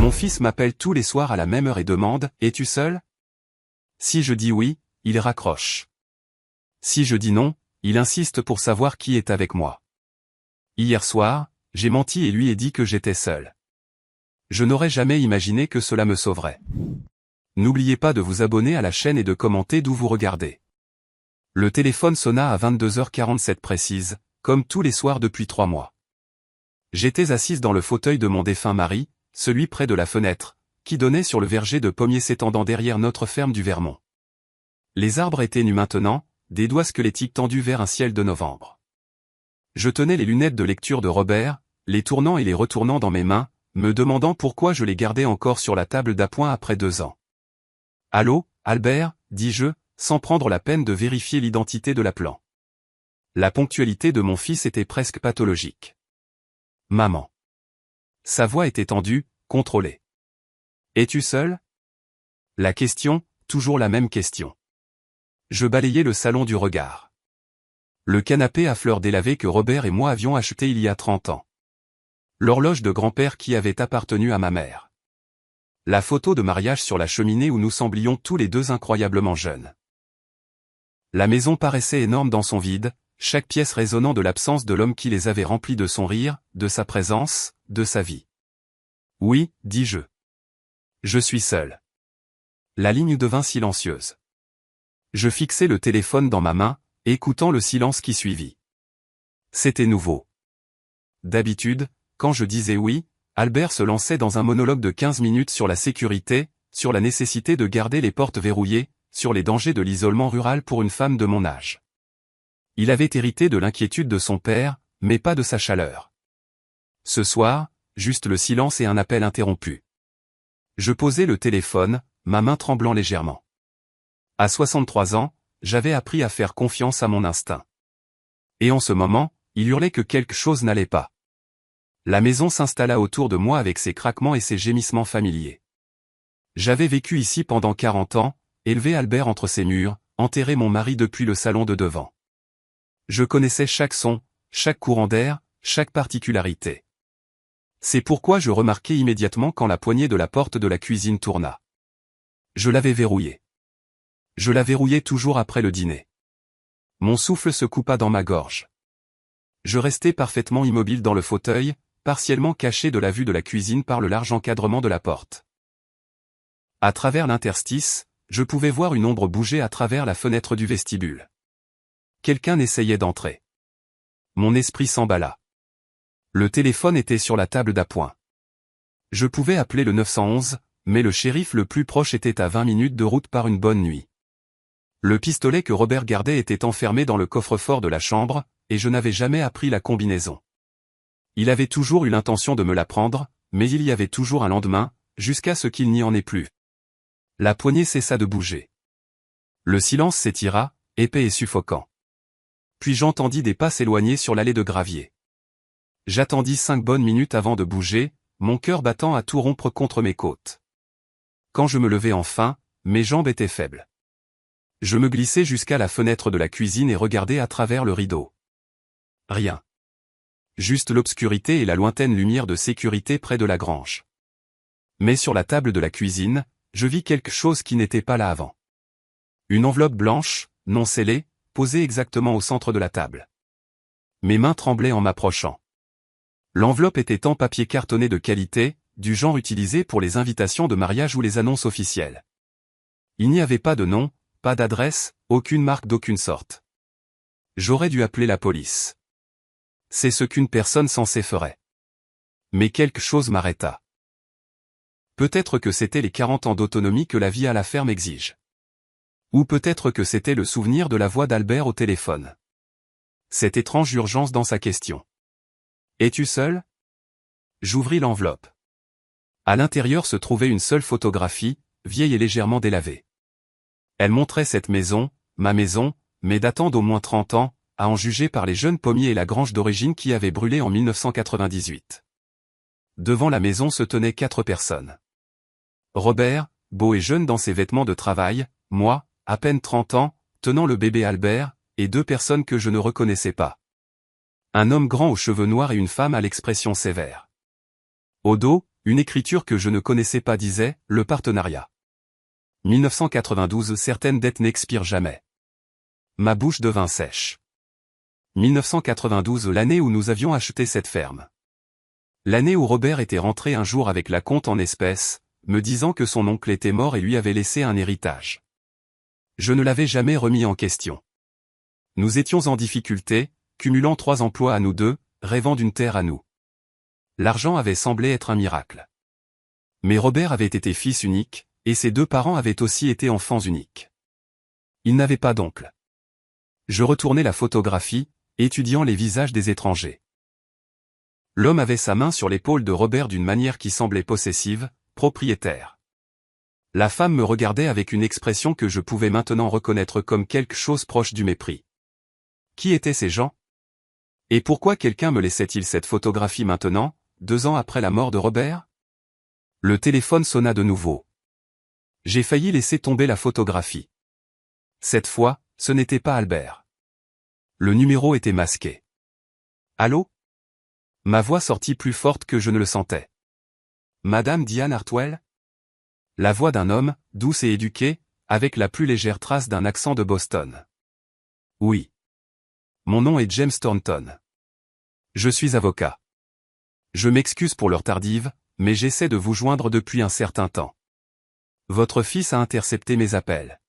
Mon fils m'appelle tous les soirs à la même heure et demande « Es-tu seul ?» Si je dis oui, il raccroche. Si je dis non, il insiste pour savoir qui est avec moi. Hier soir, j'ai menti et lui ai dit que j'étais seul. Je n'aurais jamais imaginé que cela me sauverait. N'oubliez pas de vous abonner à la chaîne et de commenter d'où vous regardez. Le téléphone sonna à 22h47 précise, comme tous les soirs depuis 3 mois. J'étais assise dans le fauteuil de mon défunt mari, celui près de la fenêtre, qui donnait sur le verger de pommiers s'étendant derrière notre ferme du Vermont. Les arbres étaient nus maintenant, des doigts squelettiques tendus vers un ciel de novembre. Je tenais les lunettes de lecture de Robert, les tournant et les retournant dans mes mains, me demandant pourquoi je les gardais encore sur la table d'appoint après 2 ans. « Allô, Albert ?» dis-je, sans prendre la peine de vérifier l'identité de l'appelant. La ponctualité de mon fils était presque pathologique. « Maman. » Sa voix était tendue, contrôlée. « Es-tu seul ?» La question, toujours la même question. Je balayais le salon du regard. Le canapé à fleurs délavées que Robert et moi avions acheté il y a 30 ans. L'horloge de grand-père qui avait appartenu à ma mère. La photo de mariage sur la cheminée où nous semblions tous les deux incroyablement jeunes. La maison paraissait énorme dans son vide, chaque pièce résonnant de l'absence de l'homme qui les avait remplis de son rire, de sa présence, de sa vie. « Oui, dis-je. Je suis seul. » La ligne devint silencieuse. Je fixai le téléphone dans ma main, écoutant le silence qui suivit. C'était nouveau. D'habitude, quand je disais oui, Albert se lançait dans un monologue de 15 minutes sur la sécurité, sur la nécessité de garder les portes verrouillées, sur les dangers de l'isolement rural pour une femme de mon âge. Il avait hérité de l'inquiétude de son père, mais pas de sa chaleur. Ce soir, juste le silence et un appel interrompu. Je posai le téléphone, ma main tremblant légèrement. À 63 ans, j'avais appris à faire confiance à mon instinct. Et en ce moment, il hurlait que quelque chose n'allait pas. La maison s'installa autour de moi avec ses craquements et ses gémissements familiers. J'avais vécu ici pendant 40 ans, élevé Albert entre ses murs, enterré mon mari depuis le salon de devant. Je connaissais chaque son, chaque courant d'air, chaque particularité. C'est pourquoi je remarquai immédiatement quand la poignée de la porte de la cuisine tourna. Je l'avais verrouillée. Je la verrouillais toujours après le dîner. Mon souffle se coupa dans ma gorge. Je restai parfaitement immobile dans le fauteuil, partiellement caché de la vue de la cuisine par le large encadrement de la porte. À travers l'interstice, je pouvais voir une ombre bouger à travers la fenêtre du vestibule. Quelqu'un essayait d'entrer. Mon esprit s'emballa. Le téléphone était sur la table d'appoint. Je pouvais appeler le 911, mais le shérif le plus proche était à 20 minutes de route par une bonne nuit. Le pistolet que Robert gardait était enfermé dans le coffre-fort de la chambre, et je n'avais jamais appris la combinaison. Il avait toujours eu l'intention de me la prendre, mais il y avait toujours un lendemain, jusqu'à ce qu'il n'y en ait plus. La poignée cessa de bouger. Le silence s'étira, épais et suffocant. Puis j'entendis des pas s'éloigner sur l'allée de gravier. J'attendis 5 bonnes minutes avant de bouger, mon cœur battant à tout rompre contre mes côtes. Quand je me levai enfin, mes jambes étaient faibles. Je me glissai jusqu'à la fenêtre de la cuisine et regardai à travers le rideau. Rien. Juste l'obscurité et la lointaine lumière de sécurité près de la grange. Mais sur la table de la cuisine, je vis quelque chose qui n'était pas là avant. Une enveloppe blanche, non scellée, posée exactement au centre de la table. Mes mains tremblaient en m'approchant. L'enveloppe était en papier cartonné de qualité, du genre utilisé pour les invitations de mariage ou les annonces officielles. Il n'y avait pas de nom, pas d'adresse, aucune marque d'aucune sorte. J'aurais dû appeler la police. C'est ce qu'une personne censée ferait. Mais quelque chose m'arrêta. Peut-être que c'était les 40 ans d'autonomie que la vie à la ferme exige. Ou peut-être que c'était le souvenir de la voix d'Albert au téléphone. Cette étrange urgence dans sa question. « Es-tu seul ?» J'ouvris l'enveloppe. À l'intérieur se trouvait une seule photographie, vieille et légèrement délavée. Elle montrait cette maison, ma maison, mais datant d'au moins 30 ans, à en juger par les jeunes pommiers et la grange d'origine qui avait brûlé en 1998. Devant la maison se tenaient 4 personnes. Robert, beau et jeune dans ses vêtements de travail, moi, à peine 30 ans, tenant le bébé Albert, et 2 personnes que je ne reconnaissais pas. Un homme grand aux cheveux noirs et une femme à l'expression sévère. Au dos, Une écriture que je ne connaissais pas disait « Le partenariat ». 1992 Certaines dettes n'expirent jamais. Ma bouche devint sèche. 1992 L'année où nous avions acheté cette ferme. L'année où Robert était rentré un jour avec la compte en espèces, me disant que son oncle était mort et lui avait laissé un héritage. Je ne l'avais jamais remis en question. Nous étions en difficulté, cumulant 3 emplois à nous deux, rêvant d'une terre à nous. L'argent avait semblé être un miracle. Mais Robert avait été fils unique, et ses 2 parents avaient aussi été enfants uniques. Il n'avait pas d'oncle. Je retournai la photographie, étudiant les visages des étrangers. L'homme avait sa main sur l'épaule de Robert d'une manière qui semblait possessive, propriétaire. La femme me regardait avec une expression que je pouvais maintenant reconnaître comme quelque chose proche du mépris. Qui étaient ces gens? Et pourquoi quelqu'un me laissait-il cette photographie maintenant, 2 ans après la mort de Robert? Le téléphone sonna de nouveau. J'ai failli laisser tomber la photographie. Cette fois, ce n'était pas Albert. Le numéro était masqué. Allô? Ma voix sortit plus forte que je ne le sentais. Madame Diane Hartwell? La voix d'un homme, douce et éduquée, avec la plus légère trace d'un accent de Boston. Oui. Mon nom est James Thornton. Je suis avocat. Je m'excuse pour l'heure tardive, mais j'essaie de vous joindre depuis un certain temps. Votre fils a intercepté mes appels.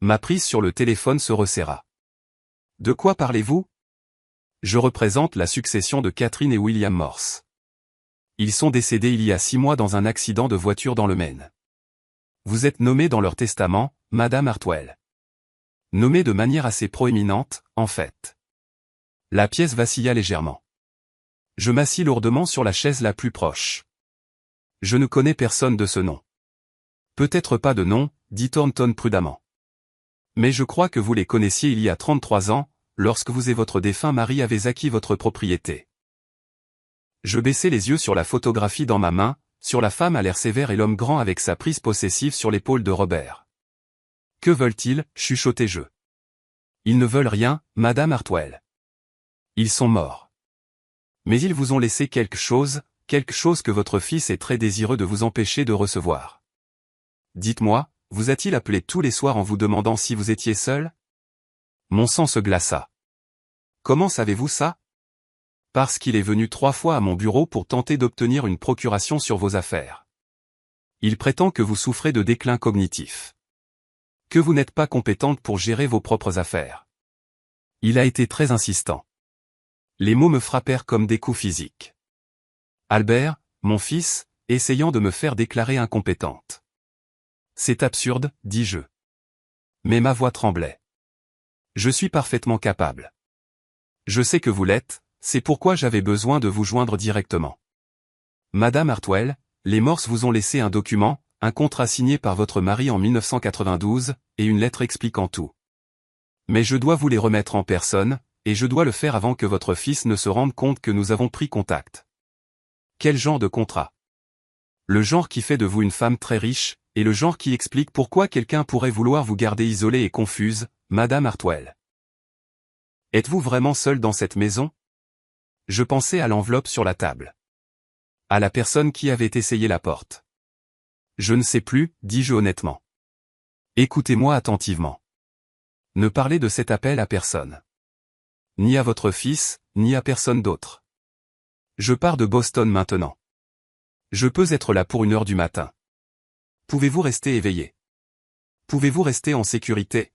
Ma prise sur le téléphone se resserra. De quoi parlez-vous? Je représente la succession de Catherine et William Morse. Ils sont décédés il y a 6 mois dans un accident de voiture dans le Maine. Vous êtes nommée dans leur testament, Madame Hartwell. Nommée de manière assez proéminente, en fait. La pièce vacilla légèrement. Je m'assis lourdement sur la chaise la plus proche. Je ne connais personne de ce nom. Peut-être pas de nom, dit Thornton prudemment. Mais je crois que vous les connaissiez il y a 33 ans, lorsque vous et votre défunt mari avez acquis votre propriété. Je baissai les yeux sur la photographie dans ma main, sur la femme à l'air sévère et l'homme grand avec sa prise possessive sur l'épaule de Robert. Que veulent-ils, chuchotai-je. Ils ne veulent rien, Madame Hartwell. Ils sont morts. Mais ils vous ont laissé quelque chose que votre fils est très désireux de vous empêcher de recevoir. Dites-moi, vous a-t-il appelé tous les soirs en vous demandant si vous étiez seul? Mon sang se glaça. Comment savez-vous ça? Parce qu'il est venu 3 fois à mon bureau pour tenter d'obtenir une procuration sur vos affaires. Il prétend que vous souffrez de déclin cognitif. Que vous n'êtes pas compétente pour gérer vos propres affaires. Il a été très insistant. Les mots me frappèrent comme des coups physiques. Albert, mon fils, essayant de me faire déclarer incompétente. C'est absurde, dis-je. Mais ma voix tremblait. Je suis parfaitement capable. Je sais que vous l'êtes, c'est pourquoi j'avais besoin de vous joindre directement. Madame Hartwell, les Morse vous ont laissé un document, un contrat signé par votre mari en 1992, et une lettre expliquant tout. Mais je dois vous les remettre en personne, et je dois le faire avant que votre fils ne se rende compte que nous avons pris contact. Quel genre de contrat? Le genre qui fait de vous une femme très riche, et le genre qui explique pourquoi quelqu'un pourrait vouloir vous garder isolée et confuse, Madame Hartwell. Êtes-vous vraiment seule dans cette maison? Je pensais à l'enveloppe sur la table. À la personne qui avait essayé la porte. Je ne sais plus, dis-je honnêtement. Écoutez-moi attentivement. Ne parlez de cet appel à personne. Ni à votre fils, ni à personne d'autre. Je pars de Boston maintenant. Je peux être là pour 1h du matin. Pouvez-vous rester éveillé? Pouvez-vous rester en sécurité?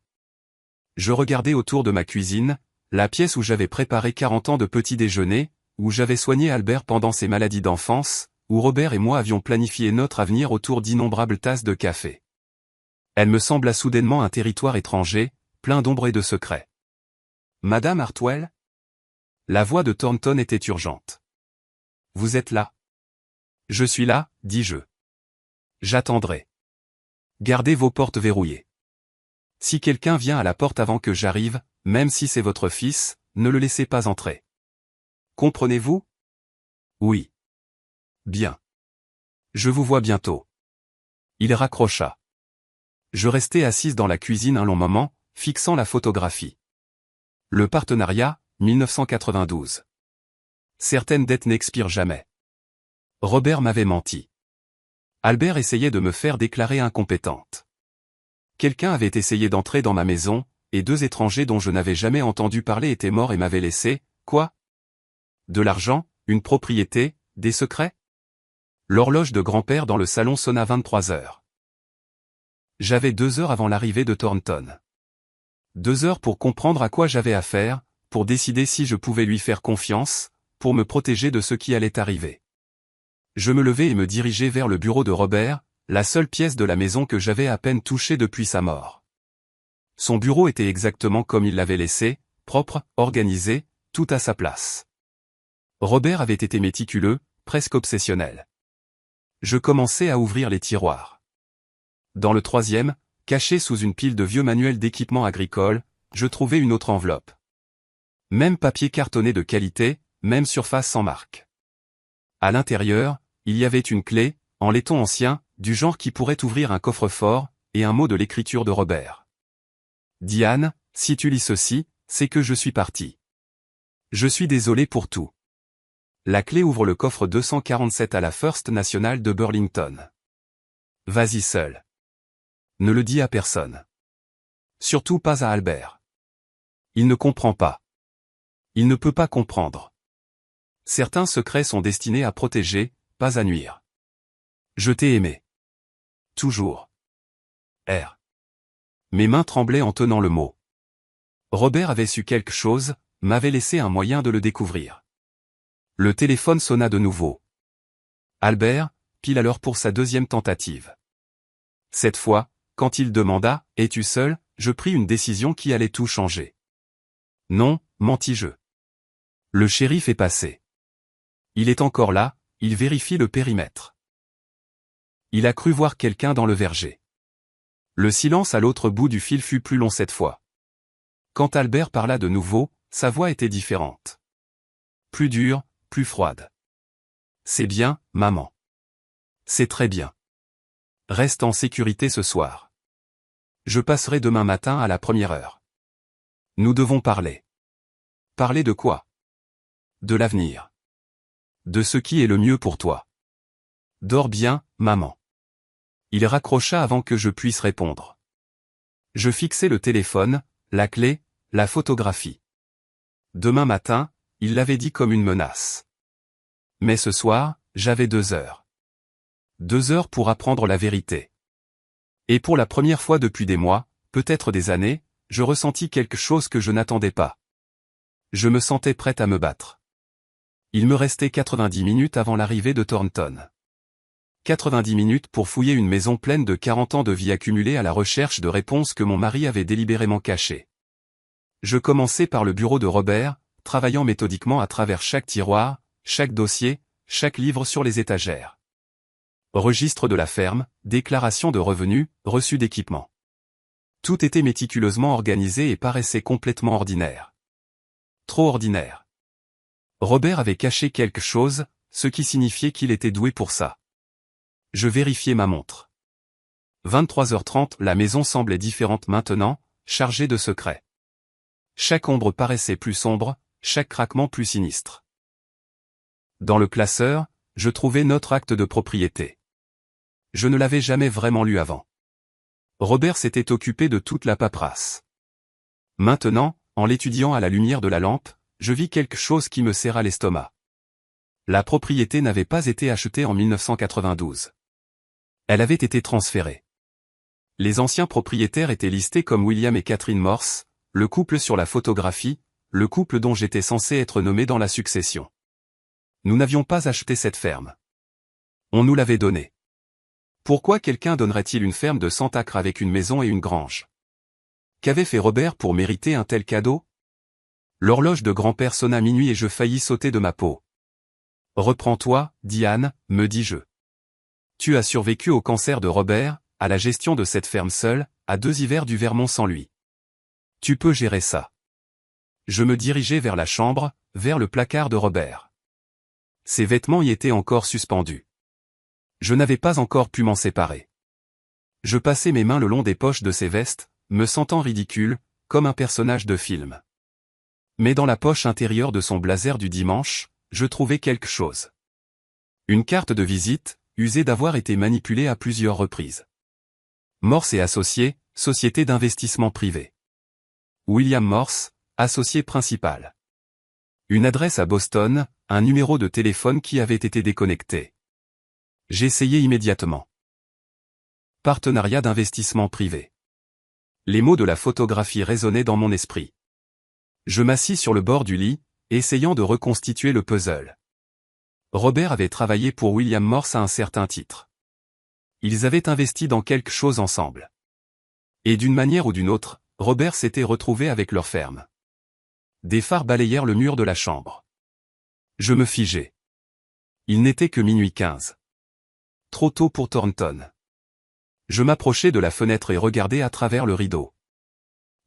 Je regardais autour de ma cuisine, la pièce où j'avais préparé 40 ans de petit déjeuner, où j'avais soigné Albert pendant ses maladies d'enfance, où Robert et moi avions planifié notre avenir autour d'innombrables tasses de café. Elle me sembla soudainement un territoire étranger, plein d'ombre et de secrets. Madame Hartwell? La voix de Thornton était urgente. Vous êtes là? Je suis là, dis-je. J'attendrai. Gardez vos portes verrouillées. Si quelqu'un vient à la porte avant que j'arrive, même si c'est votre fils, ne le laissez pas entrer. Comprenez-vous? Oui. Bien. Je vous vois bientôt. Il raccrocha. Je restai assise dans la cuisine un long moment, fixant la photographie. Le partenariat, 1992. Certaines dettes n'expirent jamais. Robert m'avait menti. Albert essayait de me faire déclarer incompétente. Quelqu'un avait essayé d'entrer dans ma maison, et 2 étrangers dont je n'avais jamais entendu parler étaient morts et m'avaient laissé, quoi? De l'argent, une propriété, des secrets? L'horloge de grand-père dans le salon sonna 23 heures. J'avais 2 heures avant l'arrivée de Thornton. 2 heures pour comprendre à quoi j'avais affaire, pour décider si je pouvais lui faire confiance, pour me protéger de ce qui allait arriver. Je me levai et me dirigeai vers le bureau de Robert, la seule pièce de la maison que j'avais à peine touchée depuis sa mort. Son bureau était exactement comme il l'avait laissé, propre, organisé, tout à sa place. Robert avait été méticuleux, presque obsessionnel. Je commençai à ouvrir les tiroirs. Dans le 3e, caché sous une pile de vieux manuels d'équipement agricole, je trouvai une autre enveloppe. Même papier cartonné de qualité, même surface sans marque. À l'intérieur, il y avait une clé, en laiton ancien, du genre qui pourrait ouvrir un coffre-fort, et un mot de l'écriture de Robert. Diane, si tu lis ceci, c'est que je suis parti. Je suis désolé pour tout. La clé ouvre le coffre 247 à la First National de Burlington. Vas-y seul. Ne le dis à personne. Surtout pas à Albert. Il ne comprend pas. Il ne peut pas comprendre. Certains secrets sont destinés à protéger, pas à nuire. Je t'ai aimé. Toujours. R. Mes mains tremblaient en tenant le mot. Robert avait su quelque chose, m'avait laissé un moyen de le découvrir. Le téléphone sonna de nouveau. Albert, pile à l'heure pour sa 2e tentative. Cette fois, quand il demanda « Es-tu seul ?», je pris une décision qui allait tout changer. Non, mentis-je. Le shérif est passé. Il est encore là, il vérifie le périmètre. Il a cru voir quelqu'un dans le verger. Le silence à l'autre bout du fil fut plus long cette fois. Quand Albert parla de nouveau, sa voix était différente. Plus dure, plus froide. C'est bien, maman. C'est très bien. Reste en sécurité ce soir. Je passerai demain matin à la 1re heure. Nous devons parler. Parler de quoi? De l'avenir. De ce qui est le mieux pour toi. Dors bien, maman. Il raccrocha avant que je puisse répondre. Je fixai le téléphone, la clé, la photographie. Demain matin, il l'avait dit comme une menace. Mais ce soir, j'avais 2 heures. 2 heures pour apprendre la vérité. Et pour la première fois depuis des mois, peut-être des années, je ressentis quelque chose que je n'attendais pas. Je me sentais prête à me battre. Il me restait 90 minutes avant l'arrivée de Thornton. 90 minutes pour fouiller une maison pleine de 40 ans de vie accumulée à la recherche de réponses que mon mari avait délibérément cachées. Je commençai par le bureau de Robert, travaillant méthodiquement à travers chaque tiroir, chaque dossier, chaque livre sur les étagères. Registre de la ferme, déclaration de revenus, reçu d'équipement. Tout était méticuleusement organisé et paraissait complètement ordinaire. Trop ordinaire. Robert avait caché quelque chose, ce qui signifiait qu'il était doué pour ça. Je vérifiai ma montre. 23h30, la maison semblait différente maintenant, chargée de secrets. Chaque ombre paraissait plus sombre, chaque craquement plus sinistre. Dans le classeur, je trouvai notre acte de propriété. Je ne l'avais jamais vraiment lu avant. Robert s'était occupé de toute la paperasse. Maintenant, en l'étudiant à la lumière de la lampe, je vis quelque chose qui me serra l'estomac. La propriété n'avait pas été achetée en 1992. Elle avait été transférée. Les anciens propriétaires étaient listés comme William et Catherine Morse, le couple sur la photographie, le couple dont j'étais censé être nommé dans la succession. Nous n'avions pas acheté cette ferme. On nous l'avait donnée. Pourquoi quelqu'un donnerait-il une ferme de 100 acres avec une maison et une grange? Qu'avait fait Robert pour mériter un tel cadeau? L'horloge de grand-père sonna minuit et je faillis sauter de ma peau. Reprends-toi, Diane, me dis-je. Tu as survécu au cancer de Robert, à la gestion de cette ferme seule, à 2 hivers du Vermont sans lui. Tu peux gérer ça. Je me dirigeai vers la chambre, vers le placard de Robert. Ses vêtements y étaient encore suspendus. Je n'avais pas encore pu m'en séparer. Je passai mes mains le long des poches de ses vestes, me sentant ridicule, comme un personnage de film. Mais dans la poche intérieure de son blazer du dimanche, je trouvai quelque chose. Une carte de visite, usée d'avoir été manipulée à plusieurs reprises. Morse et Associés, société d'investissement privé. William Morse, associé principal. Une adresse à Boston, un numéro de téléphone qui avait été déconnecté. J'essayai immédiatement. Partenariat d'investissement privé. Les mots de la photographie résonnaient dans mon esprit. Je m'assis sur le bord du lit, essayant de reconstituer le puzzle. Robert avait travaillé pour William Morse à un certain titre. Ils avaient investi dans quelque chose ensemble. Et d'une manière ou d'une autre, Robert s'était retrouvé avec leur ferme. Des phares balayèrent le mur de la chambre. Je me figeai. Il n'était que minuit 15. Trop tôt pour Thornton. Je m'approchai de la fenêtre et regardai à travers le rideau.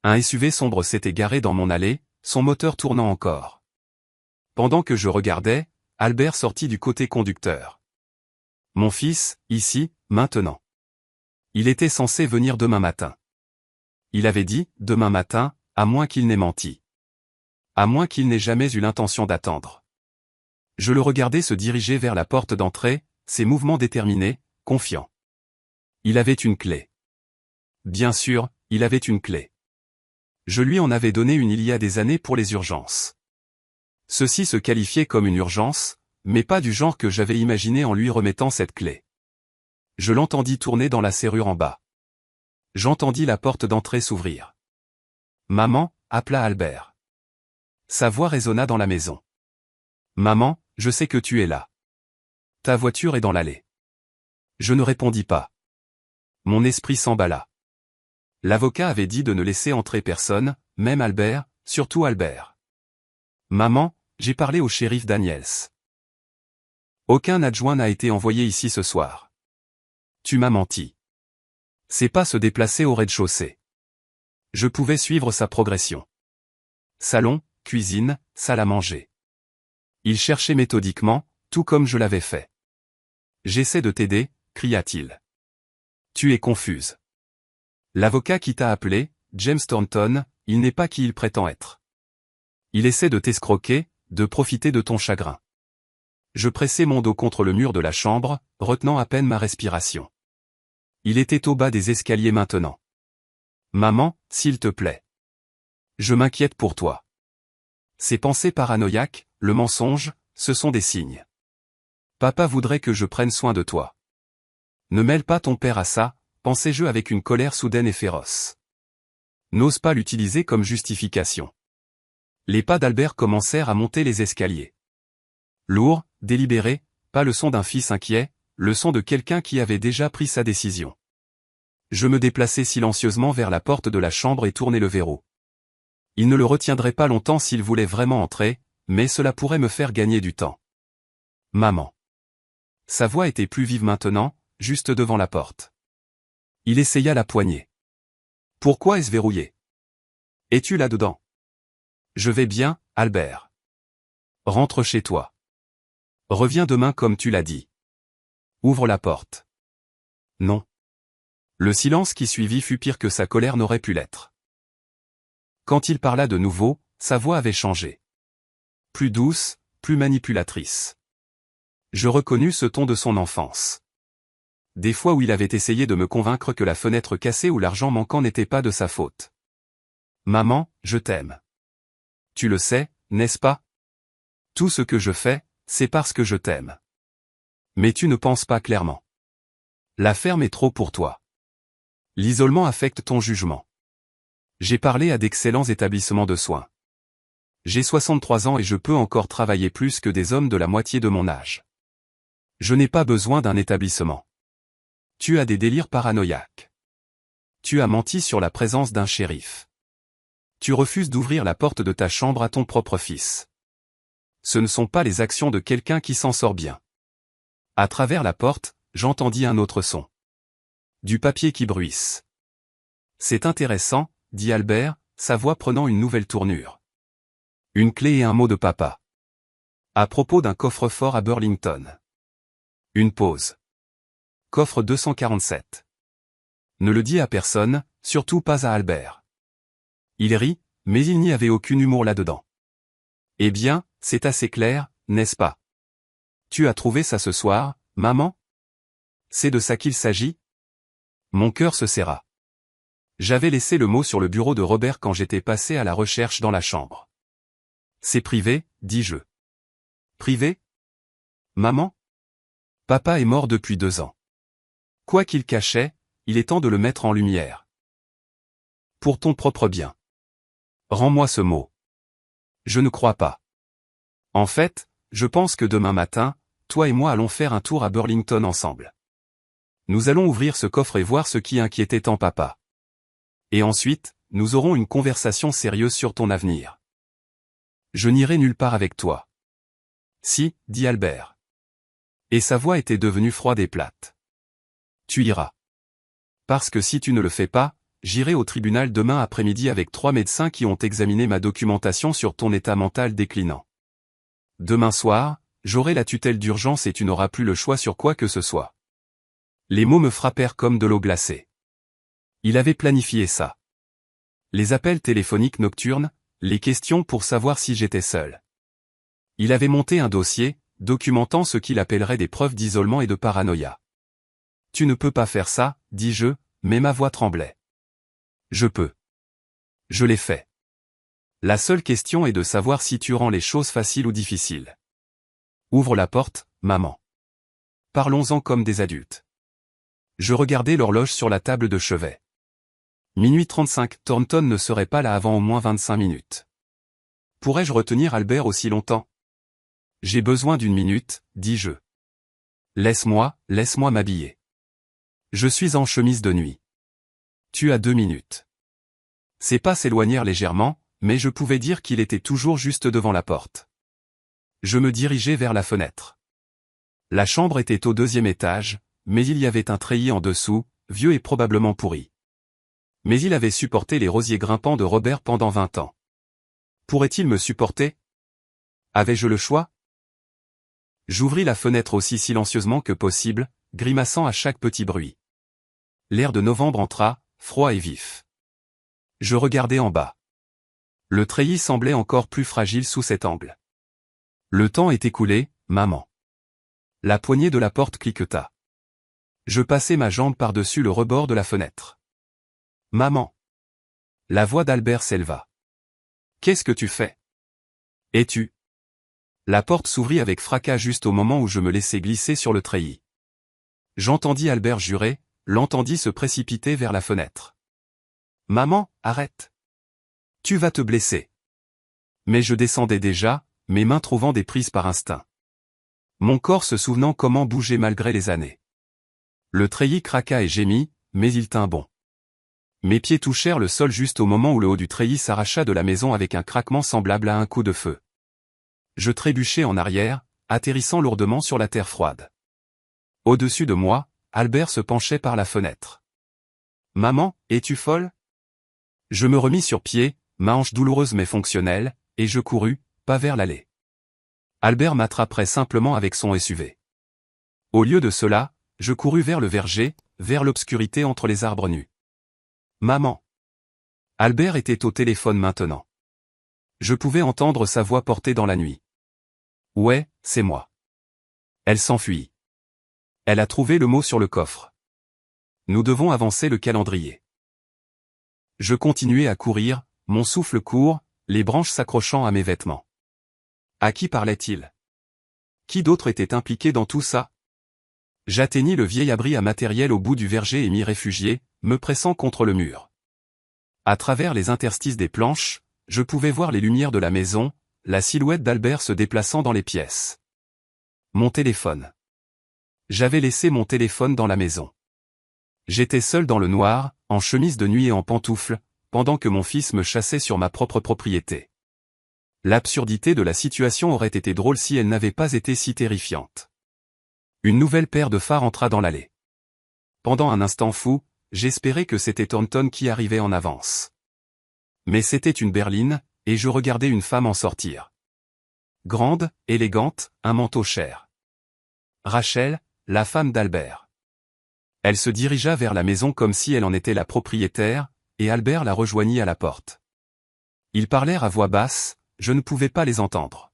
Un SUV sombre s'était garé dans mon allée, son moteur tournant encore. Pendant que je regardais, Albert sortit du côté conducteur. Mon fils, ici, maintenant. Il était censé venir demain matin. Il avait dit, demain matin, à moins qu'il n'ait menti. À moins qu'il n'ait jamais eu l'intention d'attendre. Je le regardais se diriger vers la porte d'entrée, ses mouvements déterminés, confiants. Il avait une clé. Bien sûr, il avait une clé. Je lui en avais donné une il y a des années pour les urgences. Ceci se qualifiait comme une urgence, mais pas du genre que j'avais imaginé en lui remettant cette clé. Je l'entendis tourner dans la serrure en bas. J'entendis la porte d'entrée s'ouvrir. « Maman » appela Albert. Sa voix résonna dans la maison. « Maman, je sais que tu es là. Ta voiture est dans l'allée. » Je ne répondis pas. Mon esprit s'emballa. L'avocat avait dit de ne laisser entrer personne, même Albert, surtout Albert. « Maman, j'ai parlé au shérif Daniels. Aucun adjoint n'a été envoyé ici ce soir. Tu m'as menti. C'est pas se déplacer au rez-de-chaussée. » Je pouvais suivre sa progression. Salon, cuisine, salle à manger. Il cherchait méthodiquement, tout comme je l'avais fait. « J'essaie de t'aider, » cria-t-il. « Tu es confuse. L'avocat qui t'a appelé, James Thornton, il n'est pas qui il prétend être. Il essaie de t'escroquer, de profiter de ton chagrin. » Je pressai mon dos contre le mur de la chambre, retenant à peine ma respiration. Il était au bas des escaliers maintenant. « Maman, s'il te plaît. Je m'inquiète pour toi. Ces pensées paranoïaques, le mensonge, ce sont des signes. Papa voudrait que je prenne soin de toi. Ne mêle pas ton père à ça, pensai-je avec une colère soudaine et féroce. N'ose pas l'utiliser comme justification. Les pas d'Albert commencèrent à monter les escaliers. Lourd, délibéré, pas le son d'un fils inquiet, le son de quelqu'un qui avait déjà pris sa décision. Je me déplaçai silencieusement vers la porte de la chambre et tournai le verrou. Il ne le retiendrait pas longtemps s'il voulait vraiment entrer, mais cela pourrait me faire gagner du temps. « Maman. » Sa voix était plus vive maintenant, juste devant la porte. Il essaya la poignée. « Pourquoi est-ce verrouillé? Es-tu là-dedans? » « Je vais bien, Albert. Rentre chez toi. Reviens demain comme tu l'as dit. Ouvre la porte. » Non. Le silence qui suivit fut pire que sa colère n'aurait pu l'être. Quand il parla de nouveau, sa voix avait changé. Plus douce, plus manipulatrice. Je reconnus ce ton de son enfance. Des fois où il avait essayé de me convaincre que la fenêtre cassée ou l'argent manquant n'était pas de sa faute. « Maman, je t'aime. Tu le sais, n'est-ce pas? Tout ce que je fais, c'est parce que je t'aime. Mais tu ne penses pas clairement. La ferme est trop pour toi. L'isolement affecte ton jugement. J'ai parlé à d'excellents établissements de soins. J'ai 63 ans et je peux encore travailler plus que des hommes de la moitié de mon âge. Je n'ai pas besoin d'un établissement. Tu as des délires paranoïaques. Tu as menti sur la présence d'un shérif. Tu refuses d'ouvrir la porte de ta chambre à ton propre fils. Ce ne sont pas les actions de quelqu'un qui s'en sort bien. À travers la porte, j'entendis un autre son. Du papier qui bruisse. C'est intéressant, dit Albert, sa voix prenant une nouvelle tournure. Une clé et un mot de papa. À propos d'un coffre-fort à Burlington. Une pause. Coffre 247. Ne le dis à personne, surtout pas à Albert. Il rit, mais il n'y avait aucun humour là-dedans. Eh bien, c'est assez clair, n'est-ce pas? Tu as trouvé ça ce soir, maman? C'est de ça qu'il s'agit? Mon cœur se serra. J'avais laissé le mot sur le bureau de Robert quand j'étais passé à la recherche dans la chambre. C'est privé, dis-je. Privé? Maman? Papa est mort depuis 2 ans. Quoi qu'il cachait, il est temps de le mettre en lumière. Pour ton propre bien. Rends-moi ce mot. Je ne crois pas. En fait, je pense que demain matin, toi et moi allons faire un tour à Burlington ensemble. Nous allons ouvrir ce coffre et voir ce qui inquiétait tant papa. Et ensuite, nous aurons une conversation sérieuse sur ton avenir. Je n'irai nulle part avec toi. Si, dit Albert. Et sa voix était devenue froide et plate. Tu iras. Parce que si tu ne le fais pas, j'irai au tribunal demain après-midi avec 3 médecins qui ont examiné ma documentation sur ton état mental déclinant. Demain soir, j'aurai la tutelle d'urgence et tu n'auras plus le choix sur quoi que ce soit. Les mots me frappèrent comme de l'eau glacée. Il avait planifié ça. Les appels téléphoniques nocturnes, les questions pour savoir si j'étais seul. Il avait monté un dossier, documentant ce qu'il appellerait des preuves d'isolement et de paranoïa. Tu ne peux pas faire ça, dis-je, mais ma voix tremblait. Je peux. Je l'ai fait. La seule question est de savoir si tu rends les choses faciles ou difficiles. Ouvre la porte, maman. Parlons-en comme des adultes. Je regardai l'horloge sur la table de chevet. Minuit 35, Thornton ne serait pas là avant au moins 25 minutes. Pourrais-je retenir Albert aussi longtemps? J'ai besoin d'1 minute, dis-je. Laisse-moi m'habiller. Je suis en chemise de nuit. Tu as 2 minutes. Ses pas s'éloignèrent légèrement, mais je pouvais dire qu'il était toujours juste devant la porte. Je me dirigeai vers la fenêtre. La chambre était au 2e étage, mais il y avait un treillis en dessous, vieux et probablement pourri. Mais il avait supporté les rosiers grimpants de Robert pendant 20 ans. Pourrait-il me supporter? Avais-je le choix? J'ouvris la fenêtre aussi silencieusement que possible, grimaçant à chaque petit bruit. L'air de novembre entra, froid et vif. Je regardai en bas. Le treillis semblait encore plus fragile sous cet angle. Le temps est écoulé, maman. La poignée de la porte cliqueta. Je passai ma jambe par-dessus le rebord de la fenêtre. Maman. La voix d'Albert s'éleva. Qu'est-ce que tu fais? Es-tu? La porte s'ouvrit avec fracas juste au moment où je me laissais glisser sur le treillis. J'entendis Albert jurer, l'entendis se précipiter vers la fenêtre. Maman, arrête. Tu vas te blesser. Mais je descendais déjà, mes mains trouvant des prises par instinct. Mon corps se souvenant comment bouger malgré les années. Le treillis craqua et gémit, mais il tint bon. Mes pieds touchèrent le sol juste au moment où le haut du treillis s'arracha de la maison avec un craquement semblable à un coup de feu. Je trébuchai en arrière, atterrissant lourdement sur la terre froide. Au-dessus de moi, Albert se penchait par la fenêtre. Maman, es-tu folle? Je me remis sur pied, ma hanche douloureuse mais fonctionnelle, et je courus, pas vers l'allée. Albert m'attraperait simplement avec son SUV. Au lieu de cela, je courus vers le verger, vers l'obscurité entre les arbres nus. Maman. Albert était au téléphone maintenant. Je pouvais entendre sa voix portée dans la nuit. Ouais, c'est moi. Elle s'enfuit. Elle a trouvé le mot sur le coffre. Nous devons avancer le calendrier. Je continuai à courir, mon souffle court, les branches s'accrochant à mes vêtements. À qui parlait-il? Qui d'autre était impliqué dans tout ça? J'atteignis le vieil abri à matériel au bout du verger et m'y réfugiai, me pressant contre le mur. À travers les interstices des planches, je pouvais voir les lumières de la maison, la silhouette d'Albert se déplaçant dans les pièces. Mon téléphone. J'avais laissé mon téléphone dans la maison. J'étais seul dans le noir, en chemise de nuit et en pantoufles, pendant que mon fils me chassait sur ma propre propriété. L'absurdité de la situation aurait été drôle si elle n'avait pas été si terrifiante. Une nouvelle paire de phares entra dans l'allée. Pendant un instant fou, j'espérais que c'était Thornton qui arrivait en avance. Mais c'était une berline, et je regardais une femme en sortir. Grande, élégante, un manteau cher. Rachel, la femme d'Albert. Elle se dirigea vers la maison comme si elle en était la propriétaire, et Albert la rejoignit à la porte. Ils parlèrent à voix basse, je ne pouvais pas les entendre.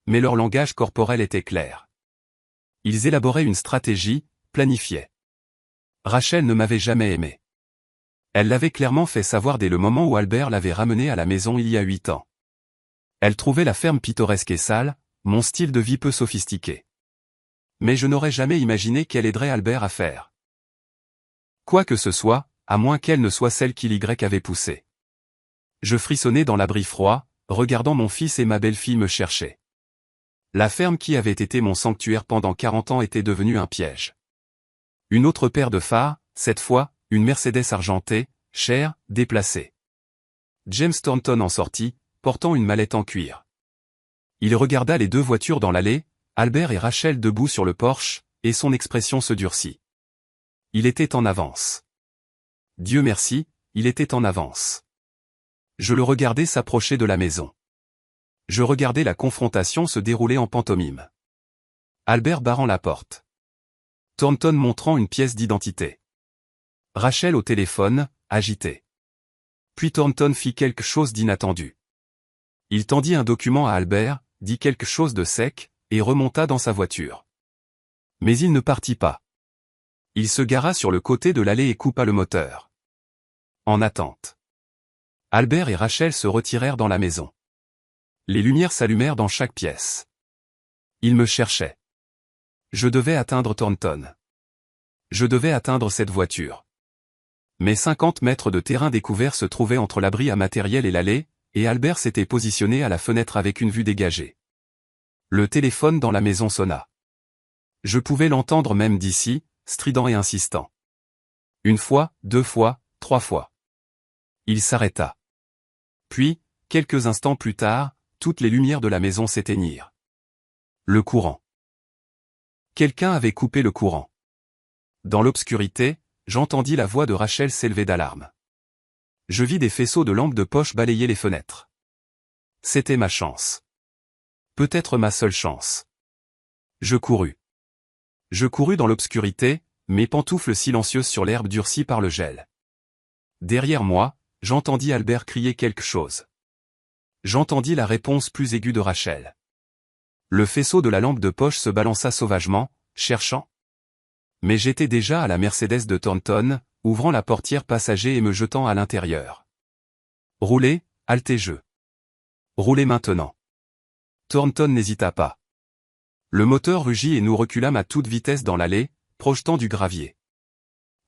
Mais leur langage corporel était clair. Ils élaboraient une stratégie, planifiaient. Rachel ne m'avait jamais aimé. Elle l'avait clairement fait savoir dès le moment où Albert l'avait ramenée à la maison il y a 8 ans. Elle trouvait la ferme pittoresque et sale, mon style de vie peu sophistiqué. Mais je n'aurais jamais imaginé qu'elle aiderait Albert à faire quoi que ce soit, à moins qu'elle ne soit celle qu'il Y avait poussée. Je frissonnais dans l'abri froid, regardant mon fils et ma belle-fille me chercher. La ferme qui avait été mon sanctuaire pendant 40 ans était devenue un piège. Une autre paire de phares, cette fois, une Mercedes argentée, chère, déplacée. James Thornton en sortit, portant une mallette en cuir. Il regarda les deux voitures dans l'allée, Albert et Rachel debout sur le porche, et son expression se durcit. Il était en avance. Dieu merci, il était en avance. Je le regardais s'approcher de la maison. Je regardais la confrontation se dérouler en pantomime. Albert barrant la porte. Thornton montrant une pièce d'identité. Rachel au téléphone, agitée. Puis Thornton fit quelque chose d'inattendu. Il tendit un document à Albert, dit quelque chose de sec, et remonta dans sa voiture. Mais il ne partit pas. Il se gara sur le côté de l'allée et coupa le moteur. En attente. Albert et Rachel se retirèrent dans la maison. Les lumières s'allumèrent dans chaque pièce. Ils me cherchaient. Je devais atteindre Thornton. Je devais atteindre cette voiture. Mes 50 mètres de terrain découvert se trouvaient entre l'abri à matériel et l'allée, et Albert s'était positionné à la fenêtre avec une vue dégagée. Le téléphone dans la maison sonna. Je pouvais l'entendre même d'ici, strident et insistant. Une fois, 2 fois, 3 fois. Il s'arrêta. Puis, quelques instants plus tard, toutes les lumières de la maison s'éteignirent. Le courant. Quelqu'un avait coupé le courant. Dans l'obscurité, j'entendis la voix de Rachel s'élever d'alarme. Je vis des faisceaux de lampes de poche balayer les fenêtres. C'était ma chance. Peut-être ma seule chance. Je courus. Je courus dans l'obscurité, mes pantoufles silencieuses sur l'herbe durcie par le gel. Derrière moi, j'entendis Albert crier quelque chose. J'entendis la réponse plus aiguë de Rachel. Le faisceau de la lampe de poche se balança sauvagement, cherchant. Mais j'étais déjà à la Mercedes de Thornton, ouvrant la portière passager et me jetant à l'intérieur. Roulez, haltez-je. Roulez maintenant. Thornton n'hésita pas. Le moteur rugit et nous reculâmes à toute vitesse dans l'allée, projetant du gravier.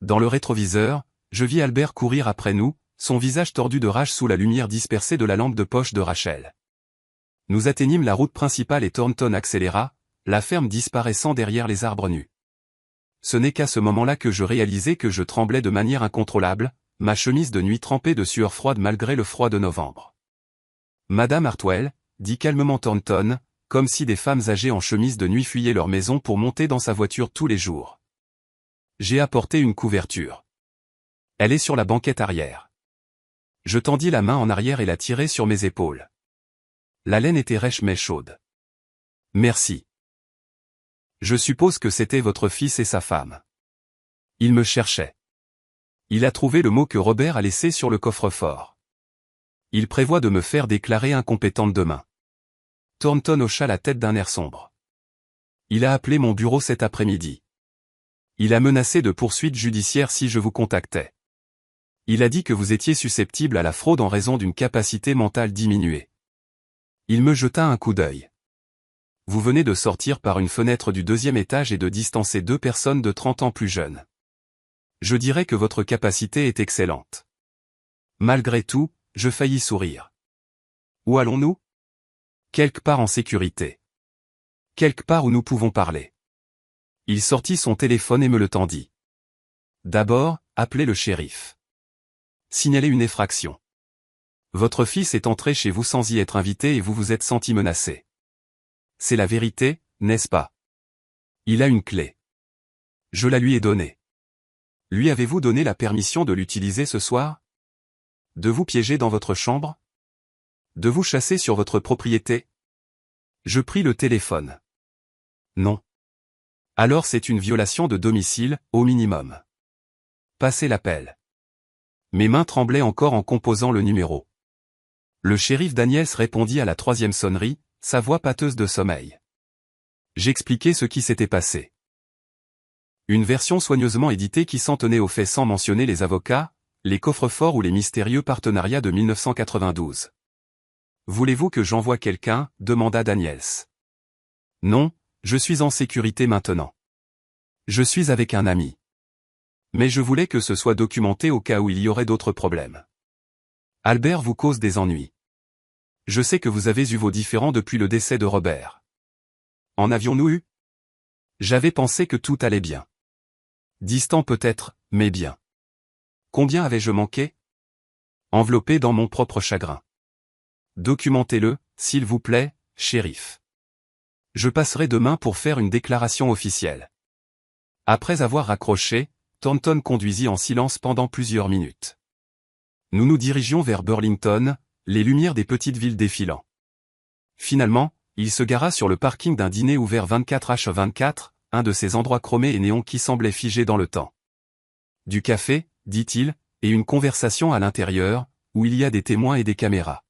Dans le rétroviseur, je vis Albert courir après nous, son visage tordu de rage sous la lumière dispersée de la lampe de poche de Rachel. Nous atteignîmes la route principale et Thornton accéléra, la ferme disparaissant derrière les arbres nus. Ce n'est qu'à ce moment-là que je réalisai que je tremblais de manière incontrôlable, ma chemise de nuit trempée de sueur froide malgré le froid de novembre. Madame Hartwell, dit calmement Thornton, comme si des femmes âgées en chemise de nuit fuyaient leur maison pour monter dans sa voiture tous les jours. J'ai apporté une couverture. Elle est sur la banquette arrière. Je tendis la main en arrière et la tirai sur mes épaules. La laine était rêche mais chaude. Merci. Je suppose que c'était votre fils et sa femme. Il me cherchait. Il a trouvé le mot que Robert a laissé sur le coffre-fort. Il prévoit de me faire déclarer incompétente demain. Thornton hocha la tête d'un air sombre. Il a appelé mon bureau cet après-midi. Il a menacé de poursuites judiciaires si je vous contactais. Il a dit que vous étiez susceptible à la fraude en raison d'une capacité mentale diminuée. Il me jeta un coup d'œil. Vous venez de sortir par une fenêtre du 2e étage et de distancer 2 personnes de 30 ans plus jeunes. Je dirais que votre capacité est excellente. Malgré tout, je faillis sourire. Où allons-nous? Quelque part en sécurité. Quelque part où nous pouvons parler. Il sortit son téléphone et me le tendit. D'abord, appelez le shérif. Signalez une effraction. Votre fils est entré chez vous sans y être invité et vous vous êtes senti menacé. C'est la vérité, n'est-ce pas? Il a une clé. Je la lui ai donnée. Lui avez-vous donné la permission de l'utiliser ce soir? De vous piéger dans votre chambre? De vous chasser sur votre propriété? Je pris le téléphone. Non. Alors c'est une violation de domicile, au minimum. Passez l'appel. Mes mains tremblaient encore en composant le numéro. Le shérif Daniels répondit à la 3e sonnerie, sa voix pâteuse de sommeil. J'expliquai ce qui s'était passé. Une version soigneusement éditée qui s'en tenait aux faits sans mentionner les avocats, les coffres-forts ou les mystérieux partenariats de 1992. Voulez-vous que j'envoie quelqu'un, demanda Daniels. Non, je suis en sécurité maintenant. Je suis avec un ami. Mais je voulais que ce soit documenté au cas où il y aurait d'autres problèmes. Albert vous cause des ennuis. Je sais que vous avez eu vos différends depuis le décès de Robert. En avions-nous eu? J'avais pensé que tout allait bien. Distant peut-être, mais bien. Combien avais-je manqué? Enveloppé dans mon propre chagrin. Documentez-le, s'il vous plaît, shérif. Je passerai demain pour faire une déclaration officielle. Après avoir raccroché, Thornton conduisit en silence pendant plusieurs minutes. Nous nous dirigions vers Burlington, les lumières des petites villes défilant. Finalement, il se gara sur le parking d'un dîner ouvert 24h24, un de ces endroits chromés et néons qui semblaient figés dans le temps. Du café, dit-il, et une conversation à l'intérieur, où il y a des témoins et des caméras.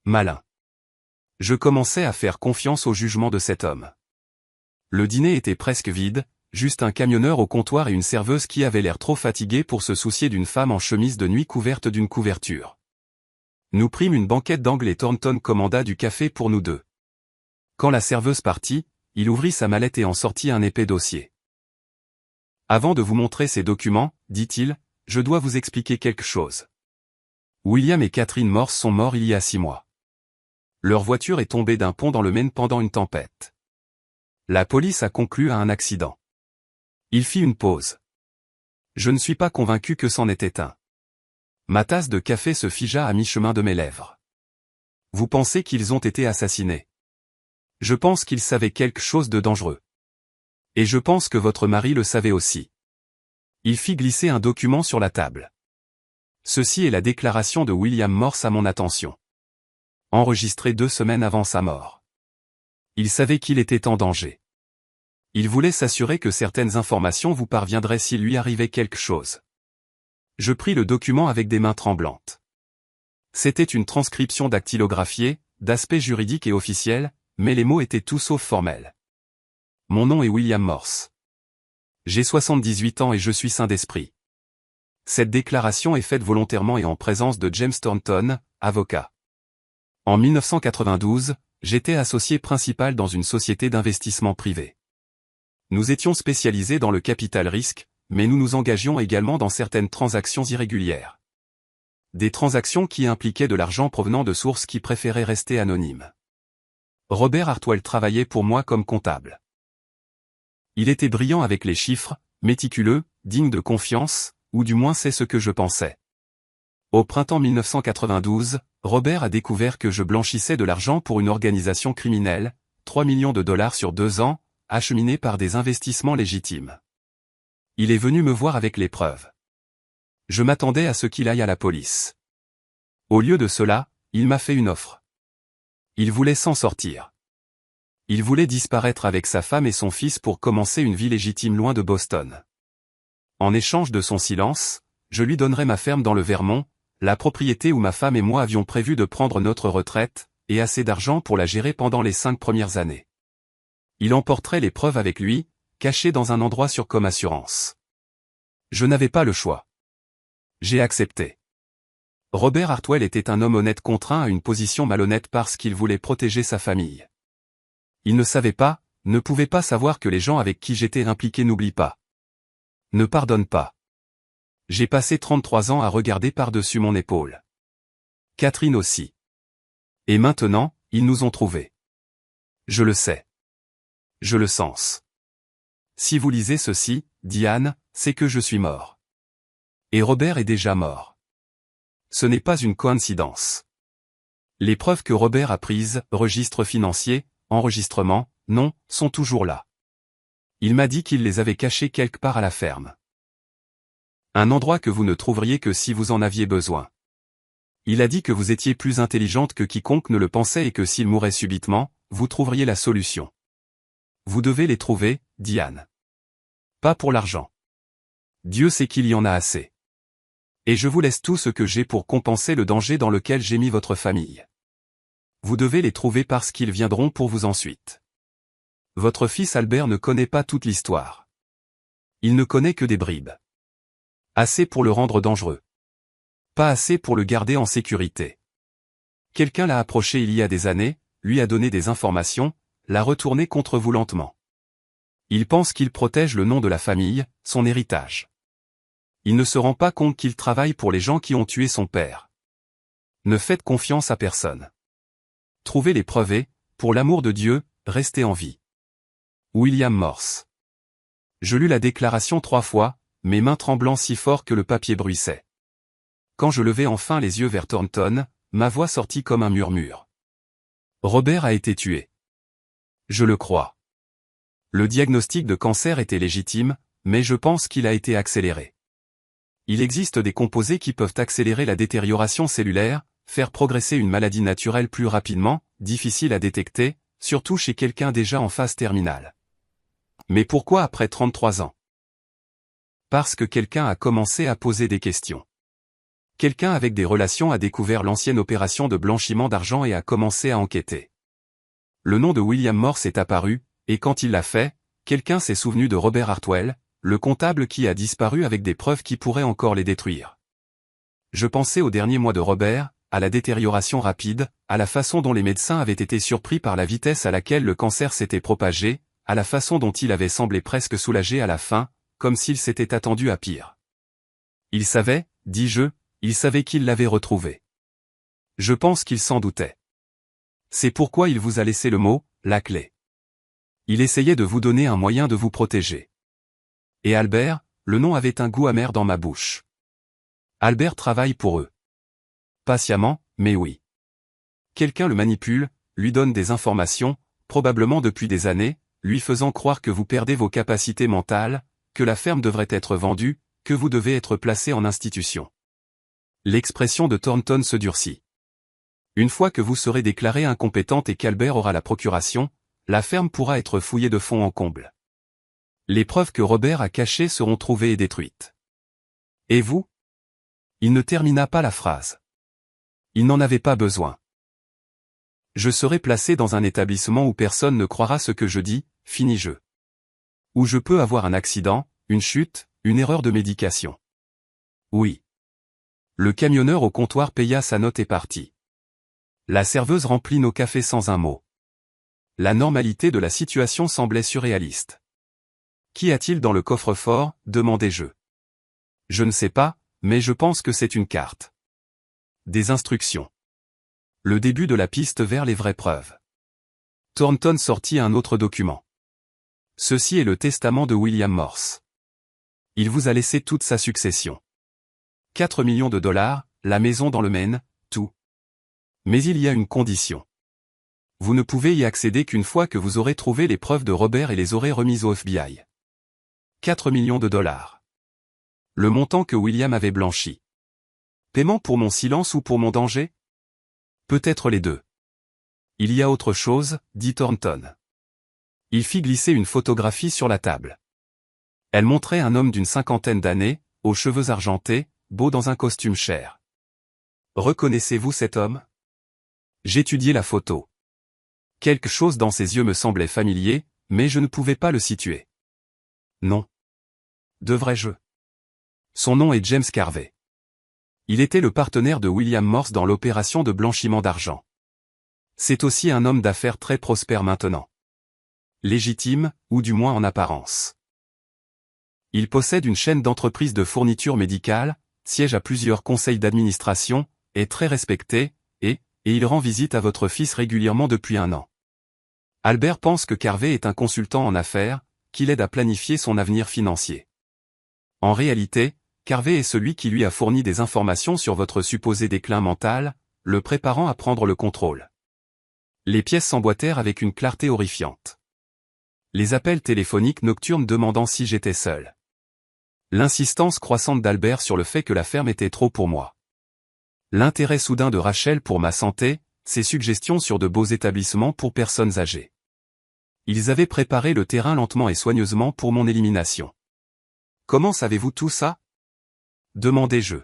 Malin. Je commençais à faire confiance au jugement de cet homme. Le dîner était presque vide, juste un camionneur au comptoir et une serveuse qui avait l'air trop fatiguée pour se soucier d'une femme en chemise de nuit couverte d'une couverture. Nous prîmes une banquette d'angle et Thornton commanda du café pour nous deux. Quand la serveuse partit, il ouvrit sa mallette et en sortit un épais dossier. Avant de vous montrer ces documents, dit-il, je dois vous expliquer quelque chose. William et Catherine Morse sont morts il y a 6 mois. Leur voiture est tombée d'un pont dans le Maine pendant une tempête. La police a conclu à un accident. Il fit une pause. Je ne suis pas convaincu que c'en était un. Ma tasse de café se figea à mi-chemin de mes lèvres. Vous pensez qu'ils ont été assassinés? Je pense qu'ils savaient quelque chose de dangereux. Et je pense que votre mari le savait aussi. Il fit glisser un document sur la table. Ceci est la déclaration de William Morse à mon attention. Enregistrée 2 semaines avant sa mort. Il savait qu'il était en danger. Il voulait s'assurer que certaines informations vous parviendraient s'il lui arrivait quelque chose. Je pris le document avec des mains tremblantes. C'était une transcription dactylographiée, d'aspect juridique et officiel, mais les mots étaient tout sauf formels. Mon nom est William Morse. J'ai 78 ans et je suis sain d'esprit. Cette déclaration est faite volontairement et en présence de James Thornton, avocat. En 1992, j'étais associé principal dans une société d'investissement privé. Nous étions spécialisés dans le capital risque, mais nous nous engagions également dans certaines transactions irrégulières. Des transactions qui impliquaient de l'argent provenant de sources qui préféraient rester anonymes. Robert Hartwell travaillait pour moi comme comptable. Il était brillant avec les chiffres, méticuleux, digne de confiance, ou du moins c'est ce que je pensais. Au printemps 1992, Robert a découvert que je blanchissais de l'argent pour une organisation criminelle, 3 millions de dollars sur 2 ans, acheminés par des investissements légitimes. Il est venu me voir avec les preuves. Je m'attendais à ce qu'il aille à la police. Au lieu de cela, il m'a fait une offre. Il voulait s'en sortir. Il voulait disparaître avec sa femme et son fils pour commencer une vie légitime loin de Boston. En échange de son silence, je lui donnerais ma ferme dans le Vermont, la propriété où ma femme et moi avions prévu de prendre notre retraite, et assez d'argent pour la gérer pendant les 5 premières années. Il emporterait les preuves avec lui, cachées dans un endroit sûr comme assurance. Je n'avais pas le choix. J'ai accepté. Robert Hartwell était un homme honnête contraint à une position malhonnête parce qu'il voulait protéger sa famille. Il ne savait pas, ne pouvait pas savoir que les gens avec qui j'étais impliqué n'oublient pas. Ne pardonnent pas. J'ai passé 33 ans à regarder par-dessus mon épaule. Catherine aussi. Et maintenant, ils nous ont trouvés. Je le sais. Je le sens. Si vous lisez ceci, Diane, c'est que je suis mort. Et Robert est déjà mort. Ce n'est pas une coïncidence. Les preuves que Robert a prises, registre financier, enregistrement, non, sont toujours là. Il m'a dit qu'il les avait cachées quelque part à la ferme. Un endroit que vous ne trouveriez que si vous en aviez besoin. Il a dit que vous étiez plus intelligente que quiconque ne le pensait et que s'il mourait subitement, vous trouveriez la solution. Vous devez les trouver, Diane. Pas pour l'argent. Dieu sait qu'il y en a assez. Et je vous laisse tout ce que j'ai pour compenser le danger dans lequel j'ai mis votre famille. Vous devez les trouver parce qu'ils viendront pour vous ensuite. Votre fils Albert ne connaît pas toute l'histoire. Il ne connaît que des bribes. Assez pour le rendre dangereux. Pas assez pour le garder en sécurité. Quelqu'un l'a approché il y a des années, lui a donné des informations, l'a retourné contre vous lentement. Il pense qu'il protège le nom de la famille, son héritage. Il ne se rend pas compte qu'il travaille pour les gens qui ont tué son père. Ne faites confiance à personne. Trouvez les preuves et, pour l'amour de Dieu, restez en vie. William Morse. Je lus la déclaration 3 fois, mes mains tremblant si fort que le papier bruissait. Quand je levai enfin les yeux vers Thornton, ma voix sortit comme un murmure. Robert a été tué. Je le crois. Le diagnostic de cancer était légitime, mais je pense qu'il a été accéléré. Il existe des composés qui peuvent accélérer la détérioration cellulaire, faire progresser une maladie naturelle plus rapidement, difficile à détecter, surtout chez quelqu'un déjà en phase terminale. Mais pourquoi après 33 ans? Parce que quelqu'un a commencé à poser des questions. Quelqu'un avec des relations a découvert l'ancienne opération de blanchiment d'argent et a commencé à enquêter. Le nom de William Morse est apparu, et quand il l'a fait, quelqu'un s'est souvenu de Robert Hartwell, le comptable qui a disparu avec des preuves qui pourraient encore les détruire. Je pensais aux derniers mois de Robert, à la détérioration rapide, à la façon dont les médecins avaient été surpris par la vitesse à laquelle le cancer s'était propagé, à la façon dont il avait semblé presque soulagé à la fin, comme s'il s'était attendu à pire. Il savait, dis-je, il savait qu'il l'avait retrouvé. Je pense qu'il s'en doutait. C'est pourquoi il vous a laissé le mot, la clé. Il essayait de vous donner un moyen de vous protéger. Et Albert, le nom avait un goût amer dans ma bouche. Albert travaille pour eux. Patiemment, mais oui. Quelqu'un le manipule, lui donne des informations, probablement depuis des années, lui faisant croire que vous perdez vos capacités mentales, que la ferme devrait être vendue, que vous devez être placé en institution. L'expression de Thornton se durcit. Une fois que vous serez déclaré incompétente et qu'Albert aura la procuration, la ferme pourra être fouillée de fond en comble. Les preuves que Robert a cachées seront trouvées et détruites. Et vous? Il ne termina pas la phrase. Il n'en avait pas besoin. Je serai placé dans un établissement où personne ne croira ce que je dis, finis-je. Où je peux avoir un accident, une chute, une erreur de médication. Oui. Le camionneur au comptoir paya sa note et partit. La serveuse remplit nos cafés sans un mot. La normalité de la situation semblait surréaliste. Qu'y a-t-il dans le coffre-fort, demandai-je. Je ne sais pas, mais je pense que c'est une carte. Des instructions. Le début de la piste vers les vraies preuves. Thornton sortit un autre document. Ceci est le testament de William Morse. Il vous a laissé toute sa succession. 4 millions de dollars, la maison dans le Maine, tout. Mais il y a une condition. Vous ne pouvez y accéder qu'une fois que vous aurez trouvé les preuves de Robert et les aurez remises au FBI. 4 millions de dollars. Le montant que William avait blanchi. Paiement pour mon silence ou pour mon danger? Peut-être les deux. Il y a autre chose, dit Thornton. Il fit glisser une photographie sur la table. Elle montrait un homme d'une 50aine d'années, aux cheveux argentés, beau dans un costume cher. Reconnaissez-vous cet homme? J'étudiai la photo. Quelque chose dans ses yeux me semblait familier, mais je ne pouvais pas le situer. Non. Devrais-je? Son nom est James Carvey. Il était le partenaire de William Morse dans l'opération de blanchiment d'argent. C'est aussi un homme d'affaires très prospère maintenant. Légitime, ou du moins en apparence. Il possède une chaîne d'entreprises de fourniture médicale, siège à plusieurs conseils d'administration, est très respecté, et il rend visite à votre fils régulièrement depuis 1 an. Albert pense que Carvey est un consultant en affaires, qui l'aide à planifier son avenir financier. En réalité, Carvey est celui qui lui a fourni des informations sur votre supposé déclin mental, le préparant à prendre le contrôle. Les pièces s'emboîtèrent avec une clarté horrifiante. Les appels téléphoniques nocturnes demandant si j'étais seul. L'insistance croissante d'Albert sur le fait que la ferme était trop pour moi. L'intérêt soudain de Rachel pour ma santé, ses suggestions sur de beaux établissements pour personnes âgées. Ils avaient préparé le terrain lentement et soigneusement pour mon élimination. Comment savez-vous tout ça? Demandai-je.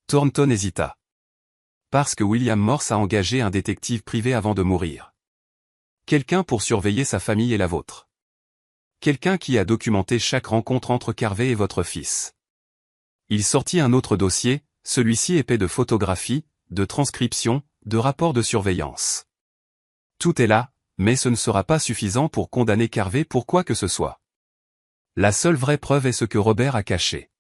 Thornton hésita. Parce que William Morse a engagé un détective privé avant de mourir. Quelqu'un pour surveiller sa famille et la vôtre. Quelqu'un qui a documenté chaque rencontre entre Carvey et votre fils. Il sortit un autre dossier, celui-ci épais de photographies, de transcriptions, de rapports de surveillance. Tout est là, mais ce ne sera pas suffisant pour condamner Carvey pour quoi que ce soit. La seule vraie preuve est ce que Robert a caché.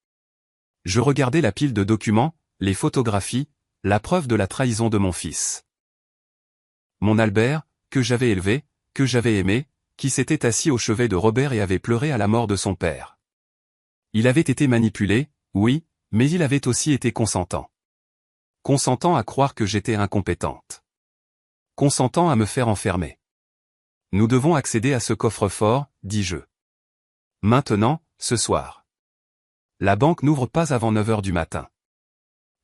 Je regardais la pile de documents, les photographies, la preuve de la trahison de mon fils. Mon Albert, que j'avais élevé, que j'avais aimé, qui s'était assis au chevet de Robert et avait pleuré à la mort de son père. Il avait été manipulé, oui, mais il avait aussi été consentant. Consentant à croire que j'étais incompétente. Consentant à me faire enfermer. Nous devons accéder à ce coffre-fort, dis-je. Maintenant, ce soir. La banque n'ouvre pas avant 9 heures du matin.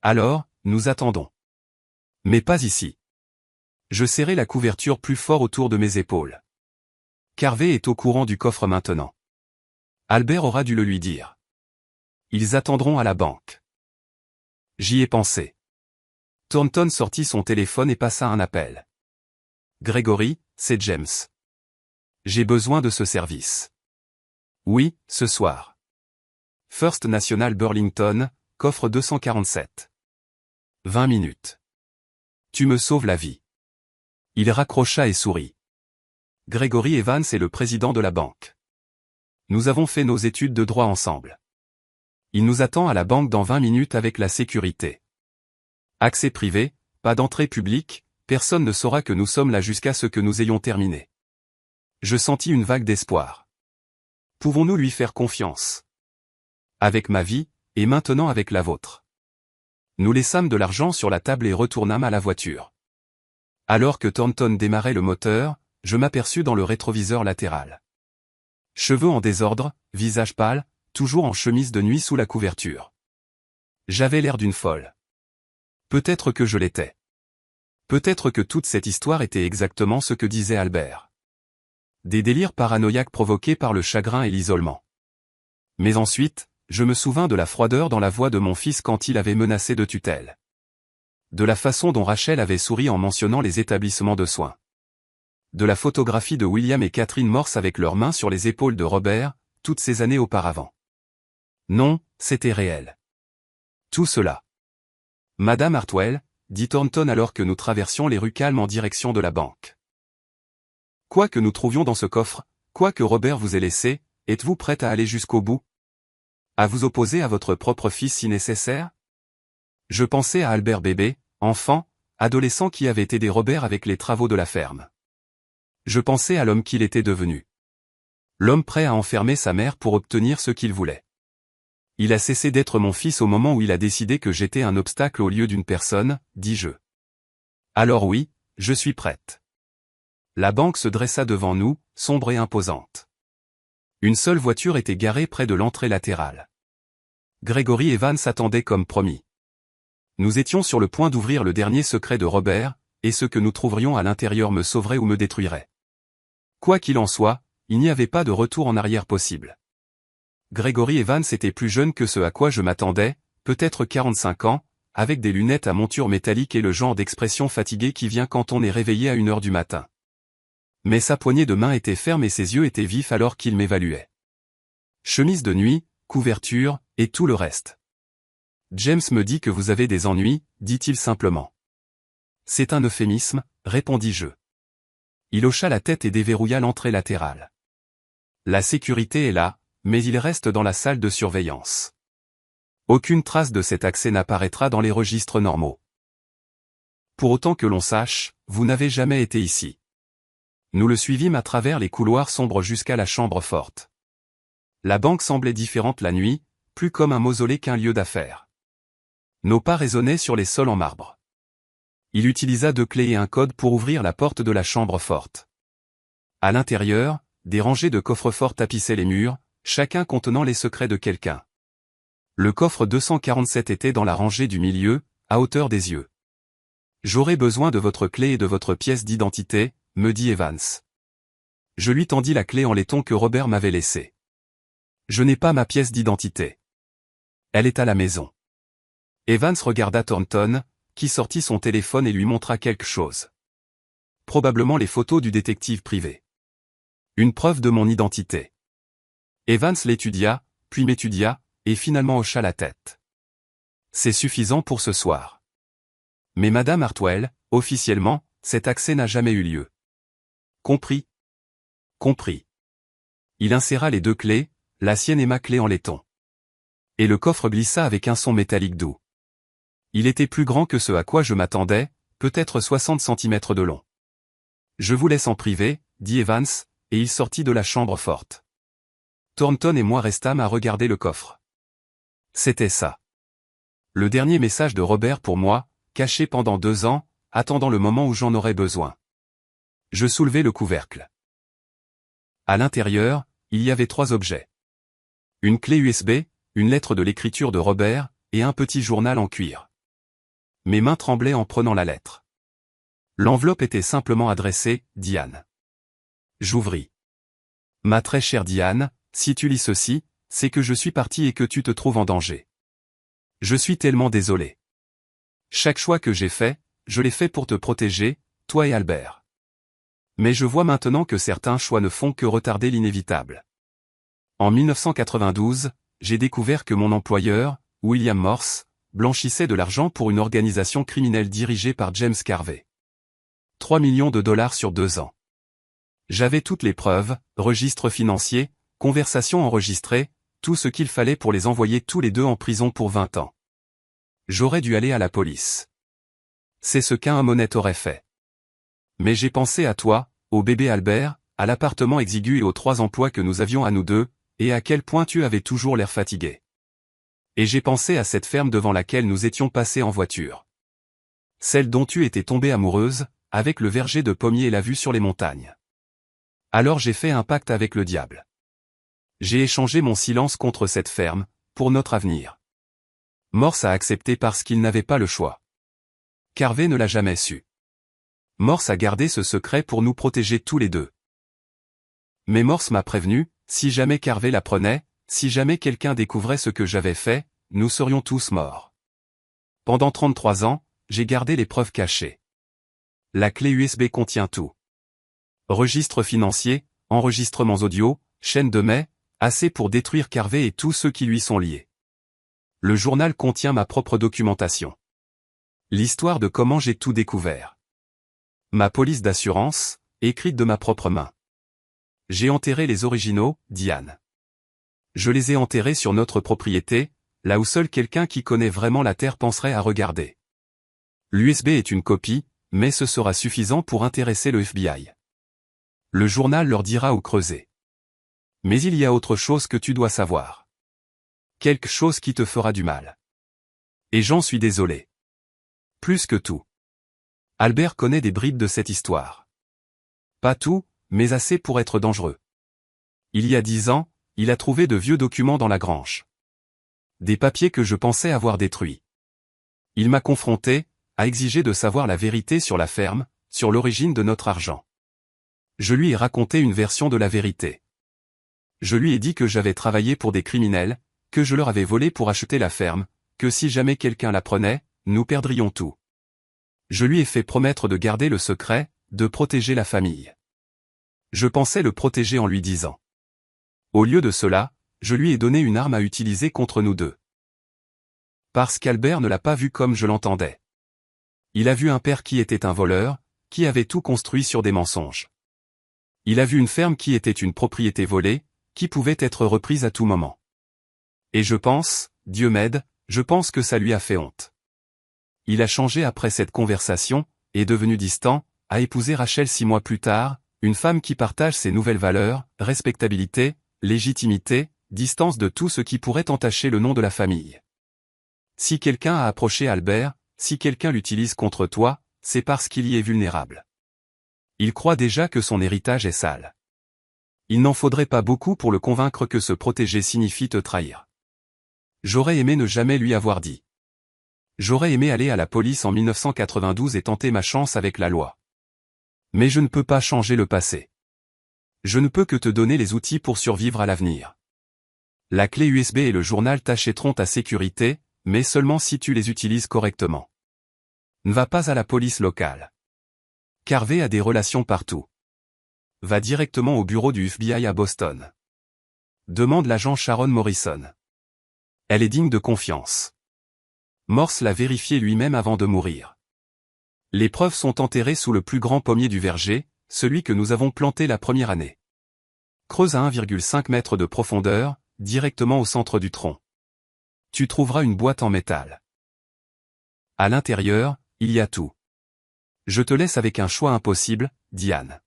Alors, nous attendons. Mais pas ici. Je serrai la couverture plus fort autour de mes épaules. Carvey est au courant du coffre maintenant. Albert aura dû le lui dire. Ils attendront à la banque. J'y ai pensé. Thornton sortit son téléphone et passa un appel. Gregory, c'est James. J'ai besoin de ce service. Oui, ce soir. First National Burlington, coffre 247. 20 minutes. Tu me sauves la vie. Il raccrocha et sourit. Gregory Evans est le président de la banque. Nous avons fait nos études de droit ensemble. Il nous attend à la banque dans 20 minutes avec la sécurité. Accès privé, pas d'entrée publique, personne ne saura que nous sommes là jusqu'à ce que nous ayons terminé. Je sentis une vague d'espoir. Pouvons-nous lui faire confiance? Avec ma vie, et maintenant avec la vôtre. Nous laissâmes de l'argent sur la table et retournâmes à la voiture. Alors que Thornton démarrait le moteur, je m'aperçus dans le rétroviseur latéral. Cheveux en désordre, visage pâle, toujours en chemise de nuit sous la couverture. J'avais l'air d'une folle. Peut-être que je l'étais. Peut-être que toute cette histoire était exactement ce que disait Albert. Des délires paranoïaques provoqués par le chagrin et l'isolement. Mais ensuite, je me souvins de la froideur dans la voix de mon fils quand il avait menacé de tutelle. De la façon dont Rachel avait souri en mentionnant les établissements de soins. De la photographie de William et Catherine Morse avec leurs mains sur les épaules de Robert, toutes ces années auparavant. Non, c'était réel. Tout cela. Madame Hartwell, dit Thornton alors que nous traversions les rues calmes en direction de la banque. Quoi que nous trouvions dans ce coffre, quoi que Robert vous ait laissé, êtes-vous prête à aller jusqu'au bout? À vous opposer à votre propre fils si nécessaire? Je pensais à Albert bébé, enfant, adolescent qui avait aidé Robert avec les travaux de la ferme. Je pensais à l'homme qu'il était devenu. L'homme prêt à enfermer sa mère pour obtenir ce qu'il voulait. Il a cessé d'être mon fils au moment où il a décidé que j'étais un obstacle au lieu d'une personne, dis-je. Alors oui, je suis prête. La banque se dressa devant nous, sombre et imposante. Une seule voiture était garée près de l'entrée latérale. Gregory Evans attendait comme promis. Nous étions sur le point d'ouvrir le dernier secret de Robert, et ce que nous trouverions à l'intérieur me sauverait ou me détruirait. Quoi qu'il en soit, il n'y avait pas de retour en arrière possible. Gregory Evans était plus jeune que ce à quoi je m'attendais, peut-être 45 ans, avec des lunettes à monture métallique et le genre d'expression fatiguée qui vient quand on est réveillé à 1 heure du matin. Mais sa poignée de main était ferme et ses yeux étaient vifs alors qu'il m'évaluait. Chemise de nuit, couverture, et tout le reste. James me dit que vous avez des ennuis, dit-il simplement. C'est un euphémisme, répondis-je. Il hocha la tête et déverrouilla l'entrée latérale. La sécurité est là, mais il reste dans la salle de surveillance. Aucune trace de cet accès n'apparaîtra dans les registres normaux. Pour autant que l'on sache, vous n'avez jamais été ici. Nous le suivîmes à travers les couloirs sombres jusqu'à la chambre forte. La banque semblait différente la nuit, plus comme un mausolée qu'un lieu d'affaires. Nos pas résonnaient sur les sols en marbre. Il utilisa 2 clés et un code pour ouvrir la porte de la chambre forte. À l'intérieur, des rangées de coffres-forts tapissaient les murs, chacun contenant les secrets de quelqu'un. Le coffre 247 était dans la rangée du milieu, à hauteur des yeux. J'aurai besoin de votre clé et de votre pièce d'identité, me dit Evans. Je lui tendis la clé en laiton que Robert m'avait laissée. Je n'ai pas ma pièce d'identité. Elle est à la maison. Evans regarda Thornton, qui sortit son téléphone et lui montra quelque chose. probablement les photos du détective privé. Une preuve de mon identité. Evans l'étudia, puis m'étudia, et finalement hocha la tête. C'est suffisant pour ce soir. Mais Madame Hartwell, officiellement, cet accès n'a jamais eu lieu. Compris. Compris. Il inséra les deux clés, la sienne et ma clé en laiton. Et le coffre glissa avec un son métallique doux. Il était plus grand que ce à quoi je m'attendais, peut-être 60 cm de long. Je vous laisse en privé, dit Evans, et il sortit de la chambre forte. Thornton et moi restâmes à regarder le coffre. C'était ça. Le dernier message de Robert pour moi, caché pendant 2 ans, attendant le moment où j'en aurais besoin. Je soulevai le couvercle. À l'intérieur, il y avait 3 objets. Une clé USB, une lettre de l'écriture de Robert, et un petit journal en cuir. Mes mains tremblaient en prenant la lettre. L'enveloppe était simplement adressée, Diane. J'ouvris. Ma très chère Diane, si tu lis ceci, c'est que je suis parti et que tu te trouves en danger. Je suis tellement désolé. Chaque choix que j'ai fait, je l'ai fait pour te protéger, toi et Albert. Mais je vois maintenant que certains choix ne font que retarder l'inévitable. En 1992, j'ai découvert que mon employeur, William Morse, blanchissait de l'argent pour une organisation criminelle dirigée par James Carvey. 3 millions de dollars sur 2 ans. J'avais toutes les preuves, registres financiers, conversations enregistrées, tout ce qu'il fallait pour les envoyer tous les deux en prison pour 20 ans. J'aurais dû aller à la police. C'est ce qu'un homme honnête aurait fait. Mais j'ai pensé à toi, au bébé Albert, à l'appartement exigu et aux 3 emplois que nous avions à nous deux, et à quel point tu avais toujours l'air fatigué. Et j'ai pensé à cette ferme devant laquelle nous étions passés en voiture. Celle dont tu étais tombée amoureuse, avec le verger de pommiers et la vue sur les montagnes. Alors j'ai fait un pacte avec le diable. J'ai échangé mon silence contre cette ferme, pour notre avenir. Morse a accepté parce qu'il n'avait pas le choix. Carvey ne l'a jamais su. Morse a gardé ce secret pour nous protéger tous les deux. Mais Morse m'a prévenu, si jamais Carvey l'apprenait, si jamais quelqu'un découvrait ce que j'avais fait, nous serions tous morts. Pendant 33 ans, j'ai gardé les preuves cachées. La clé USB contient tout. Registres financiers, enregistrements audio, chaîne de mai, assez pour détruire Carvey et tous ceux qui lui sont liés. Le journal contient ma propre documentation. L'histoire de comment j'ai tout découvert. Ma police d'assurance, écrite de ma propre main. J'ai enterré les originaux, Diane. Je les ai enterrés sur notre propriété, là où seul quelqu'un qui connaît vraiment la Terre penserait à regarder. L'USB est une copie, mais ce sera suffisant pour intéresser le FBI. Le journal leur dira où creuser. Mais il y a autre chose que tu dois savoir. Quelque chose qui te fera du mal. Et j'en suis désolé. Plus que tout. Albert connaît des bribes de cette histoire. Pas tout, mais assez pour être dangereux. Il y a 10 ans, il a trouvé de vieux documents dans la grange. Des papiers que je pensais avoir détruits. Il m'a confronté, a exigé de savoir la vérité sur la ferme, sur l'origine de notre argent. Je lui ai raconté une version de la vérité. Je lui ai dit que j'avais travaillé pour des criminels, que je leur avais volé pour acheter la ferme, que si jamais quelqu'un l'apprenait, nous perdrions tout. Je lui ai fait promettre de garder le secret, de protéger la famille. Je pensais le protéger en lui disant. Au lieu de cela, je lui ai donné une arme à utiliser contre nous deux. Parce qu'Albert ne l'a pas vu comme je l'entendais. Il a vu un père qui était un voleur, qui avait tout construit sur des mensonges. Il a vu une ferme qui était une propriété volée, qui pouvait être reprise à tout moment. Et je pense, Dieu m'aide, je pense que ça lui a fait honte. Il a changé après cette conversation, est devenu distant, a épousé Rachel 6 mois plus tard, une femme qui partage ses nouvelles valeurs, respectabilité, légitimité, distance de tout ce qui pourrait entacher le nom de la famille. Si quelqu'un a approché Albert, si quelqu'un l'utilise contre toi, c'est parce qu'il y est vulnérable. Il croit déjà que son héritage est sale. Il n'en faudrait pas beaucoup pour le convaincre que se protéger signifie te trahir. J'aurais aimé ne jamais lui avoir dit. J'aurais aimé aller à la police en 1992 et tenter ma chance avec la loi. Mais je ne peux pas changer le passé. Je ne peux que te donner les outils pour survivre à l'avenir. La clé USB et le journal t'achèteront ta sécurité, mais seulement si tu les utilises correctement. Ne va pas à la police locale. Carvey a des relations partout. Va directement au bureau du FBI à Boston. Demande l'agent Sharon Morrison. Elle est digne de confiance. Morse l'a vérifié lui-même avant de mourir. Les preuves sont enterrées sous le plus grand pommier du verger, celui que nous avons planté la première année. Creuse à 1,5 m de profondeur, directement au centre du tronc. Tu trouveras une boîte en métal. À l'intérieur, il y a tout. Je te laisse avec un choix impossible, Diane.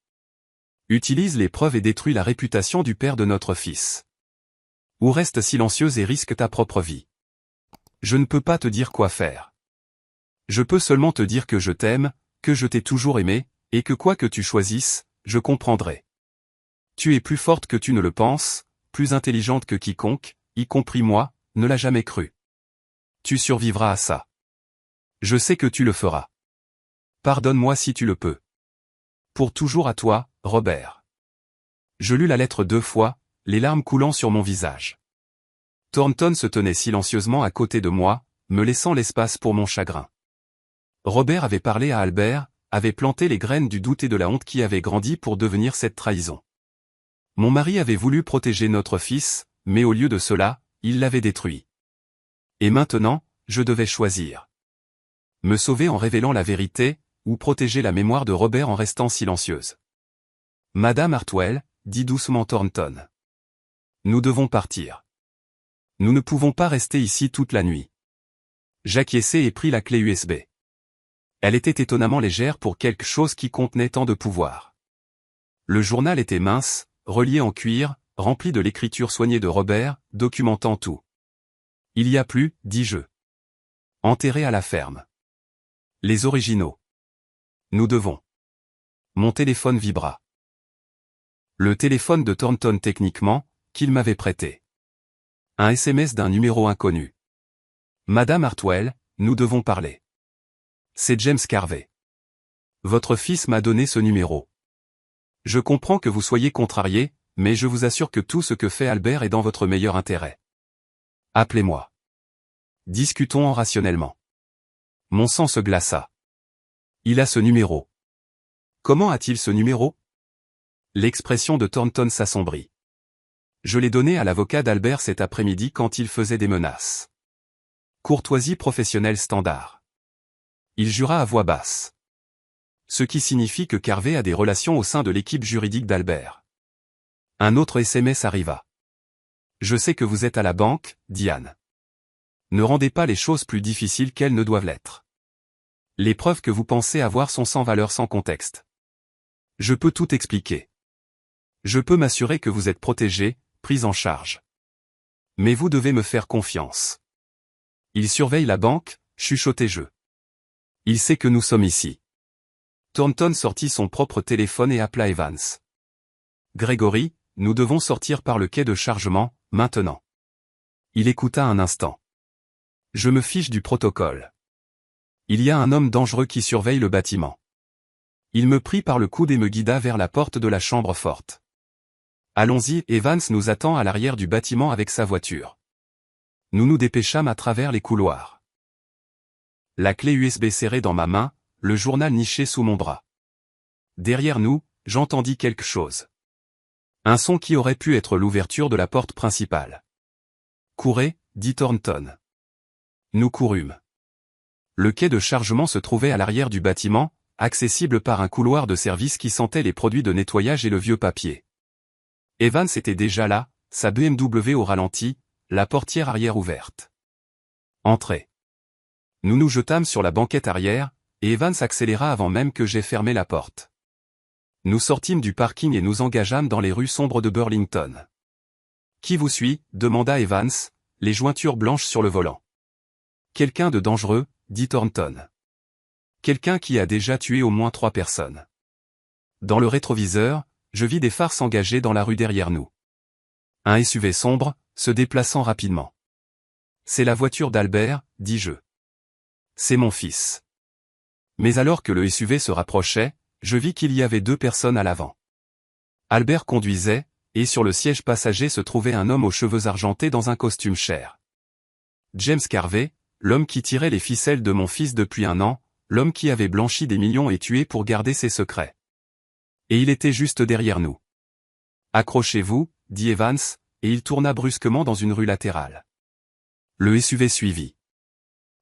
Utilise les preuves et détruis la réputation du père de notre fils. Ou reste silencieuse et risque ta propre vie. Je ne peux pas te dire quoi faire. Je peux seulement te dire que je t'aime, que je t'ai toujours aimé, et que quoi que tu choisisses, je comprendrai. Tu es plus forte que tu ne le penses, plus intelligente que quiconque, y compris moi, ne l'a jamais cru. Tu survivras à ça. Je sais que tu le feras. Pardonne-moi si tu le peux. Pour toujours à toi, Robert. Je lus la lettre 2 fois, les larmes coulant sur mon visage. Thornton se tenait silencieusement à côté de moi, me laissant l'espace pour mon chagrin. Robert avait parlé à Albert, avait planté les graines du doute et de la honte qui avaient grandi pour devenir cette trahison. Mon mari avait voulu protéger notre fils, mais au lieu de cela, il l'avait détruit. Et maintenant, je devais choisir. Me sauver en révélant la vérité, ou protéger la mémoire de Robert en restant silencieuse. Madame Hartwell, dit doucement Thornton. Nous devons partir. Nous ne pouvons pas rester ici toute la nuit. J'acquiesçai et pris la clé USB. Elle était étonnamment légère pour quelque chose qui contenait tant de pouvoir. Le journal était mince, relié en cuir, rempli de l'écriture soignée de Robert, documentant tout. Il y a plus, dis-je. Enterré à la ferme. Les originaux. Nous devons. Mon téléphone vibra. Le téléphone de Thornton techniquement, qu'il m'avait prêté. Un SMS d'un numéro inconnu. Madame Hartwell, nous devons parler. C'est James Carvey. Votre fils m'a donné ce numéro. Je comprends que vous soyez contrarié, mais je vous assure que tout ce que fait Albert est dans votre meilleur intérêt. Appelez-moi. Discutons rationnellement. Mon sang se glaça. Il a ce numéro. Comment a-t-il ce numéro? L'expression de Thornton s'assombrit. Je l'ai donné à l'avocat d'Albert cet après-midi quand il faisait des menaces. Courtoisie professionnelle standard. Il jura à voix basse. Ce qui signifie que Carvey a des relations au sein de l'équipe juridique d'Albert. Un autre SMS arriva. Je sais que vous êtes à la banque, Diane. Ne rendez pas les choses plus difficiles qu'elles ne doivent l'être. Les preuves que vous pensez avoir sont sans valeur sans contexte. Je peux tout expliquer. Je peux m'assurer que vous êtes protégé, pris en charge. Mais vous devez me faire confiance. Il surveille la banque, chuchotai-je. Il sait que nous sommes ici. Thornton sortit son propre téléphone et appela Evans. Gregory, nous devons sortir par le quai de chargement, maintenant. Il écouta un instant. Je me fiche du protocole. Il y a un homme dangereux qui surveille le bâtiment. Il me prit par le coude et me guida vers la porte de la chambre forte. Allons-y, Evans nous attend à l'arrière du bâtiment avec sa voiture. Nous nous dépêchâmes à travers les couloirs. La clé USB serrée dans ma main, le journal niché sous mon bras. Derrière nous, j'entendis quelque chose. Un son qui aurait pu être l'ouverture de la porte principale. Courez, dit Thornton. Nous courûmes. Le quai de chargement se trouvait à l'arrière du bâtiment, accessible par un couloir de service qui sentait les produits de nettoyage et le vieux papier. Evans était déjà là, sa BMW au ralenti, la portière arrière ouverte. Entrez. Nous nous jetâmes sur la banquette arrière, et Evans accéléra avant même que j'aie fermé la porte. Nous sortîmes du parking et nous engageâmes dans les rues sombres de Burlington. Qui vous suit? Demanda Evans, les jointures blanches sur le volant. Quelqu'un de dangereux, dit Thornton. Quelqu'un qui a déjà tué au moins 3 personnes. Dans le rétroviseur, je vis des phares s'engager dans la rue derrière nous. Un SUV sombre, se déplaçant rapidement. C'est la voiture d'Albert, dis-je. C'est mon fils. Mais alors que le SUV se rapprochait, je vis qu'il y avait 2 personnes à l'avant. Albert conduisait, et sur le siège passager se trouvait un homme aux cheveux argentés dans un costume cher. James Carvey, l'homme qui tirait les ficelles de mon fils depuis un an, l'homme qui avait blanchi des millions et tué pour garder ses secrets. Et il était juste derrière nous. Accrochez-vous, dit Evans, et il tourna brusquement dans une rue latérale. Le SUV suivit.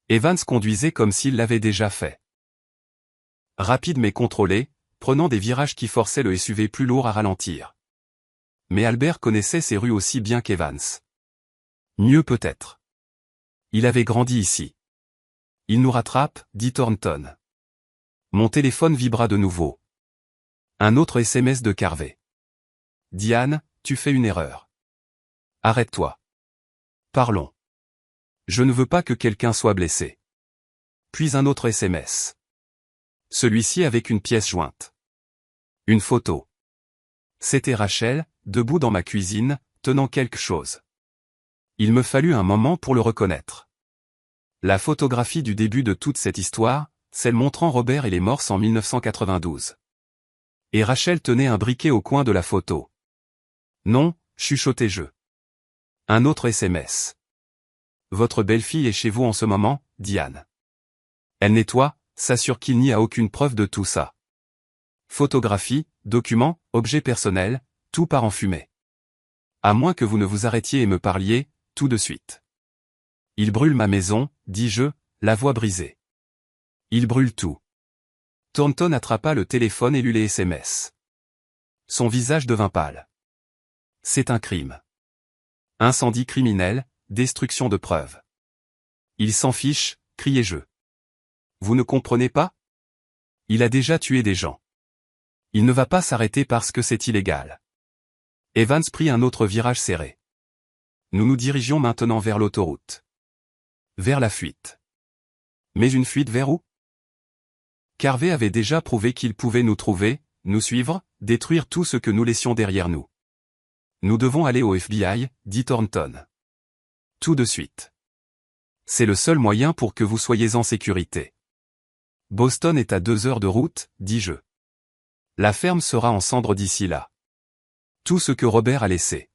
Evans conduisait comme s'il l'avait déjà fait. Rapide mais contrôlé, prenant des virages qui forçaient le SUV plus lourd à ralentir. Mais Albert connaissait ces rues aussi bien qu'Evans. Mieux peut-être. Il avait grandi ici. Il nous rattrape, dit Thornton. Mon téléphone vibra de nouveau. Un autre SMS de Carvey. Diane, tu fais une erreur. Arrête-toi. Parlons. Je ne veux pas que quelqu'un soit blessé. Puis un autre SMS. Celui-ci avec une pièce jointe. Une photo. C'était Rachel, debout dans ma cuisine, tenant quelque chose. Il me fallut un moment pour le reconnaître. La photographie du début de toute cette histoire, celle montrant Robert et les morses en 1992. Et Rachel tenait un briquet au coin de la photo. Non, chuchotai-je. Un autre SMS. Votre belle-fille est chez vous en ce moment, Diane. Elle nettoie, s'assure qu'il n'y a aucune preuve de tout ça. Photographie, documents, objets personnels, tout part en fumée. À moins que vous ne vous arrêtiez et me parliez, tout de suite. Il brûle ma maison, dis-je, la voix brisée. Il brûle tout. Thornton attrapa le téléphone et lut les SMS. Son visage devint pâle. C'est un crime. Incendie criminel, destruction de preuves. Il s'en fiche, criai-je. Vous ne comprenez pas? Il a déjà tué des gens. Il ne va pas s'arrêter parce que c'est illégal. Evans prit un autre virage serré. Nous nous dirigions maintenant vers l'autoroute. Vers la fuite. Mais une fuite vers où? Carvey avait déjà prouvé qu'il pouvait nous trouver, nous suivre, détruire tout ce que nous laissions derrière nous. Nous devons aller au FBI, dit Thornton. Tout de suite. C'est le seul moyen pour que vous soyez en sécurité. Boston est à 2 heures de route, dis-je. La ferme sera en cendres d'ici là. Tout ce que Robert a laissé.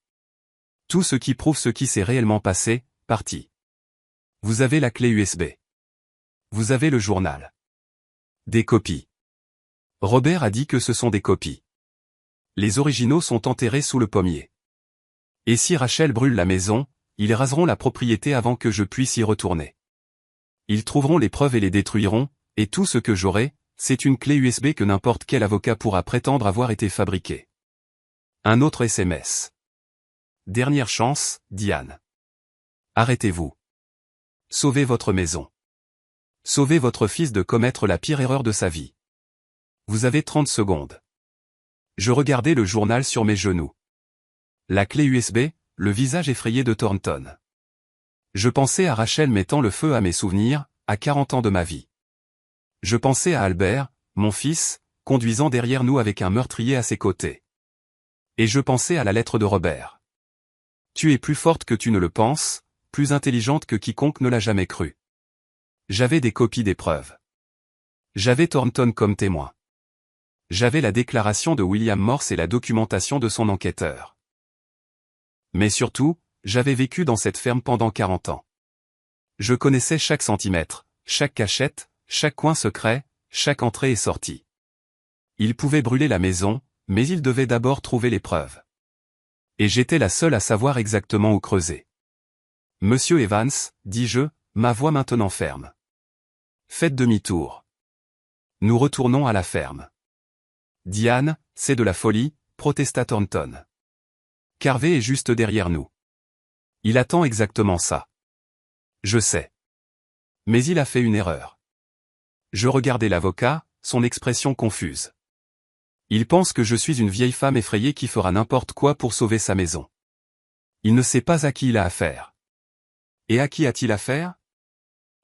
Tout ce qui prouve ce qui s'est réellement passé, parti. Vous avez la clé USB. Vous avez le journal. Des copies. Robert a dit que ce sont des copies. Les originaux sont enterrés sous le pommier. Et si Rachel brûle la maison, ils raseront la propriété avant que je puisse y retourner. Ils trouveront les preuves et les détruiront, et tout ce que j'aurai, c'est une clé USB que n'importe quel avocat pourra prétendre avoir été fabriquée. Un autre SMS. Dernière chance, Diane. Arrêtez-vous. Sauvez votre maison. Sauvez votre fils de commettre la pire erreur de sa vie. Vous avez 30 secondes. Je regardais le journal sur mes genoux. La clé USB, le visage effrayé de Thornton. Je pensais à Rachel mettant le feu à mes souvenirs, à 40 ans de ma vie. Je pensais à Albert, mon fils, conduisant derrière nous avec un meurtrier à ses côtés. Et je pensais à la lettre de Robert. Tu es plus forte que tu ne le penses, plus intelligente que quiconque ne l'a jamais cru. J'avais des copies des preuves. J'avais Thornton comme témoin. J'avais la déclaration de William Morse et la documentation de son enquêteur. Mais surtout, j'avais vécu dans cette ferme pendant 40 ans. Je connaissais chaque centimètre, chaque cachette, chaque coin secret, chaque entrée et sortie. Il pouvait brûler la maison, mais il devait d'abord trouver les preuves. Et j'étais la seule à savoir exactement où creuser. Monsieur Evans, dis-je, ma voix maintenant ferme. Faites demi-tour. Nous retournons à la ferme. Diane, c'est de la folie, protesta Thornton. Carvey est juste derrière nous. Il attend exactement ça. Je sais. Mais il a fait une erreur. Je regardais l'avocat, son expression confuse. Il pense que je suis une vieille femme effrayée qui fera n'importe quoi pour sauver sa maison. Il ne sait pas à qui il a affaire. Et à qui a-t-il affaire?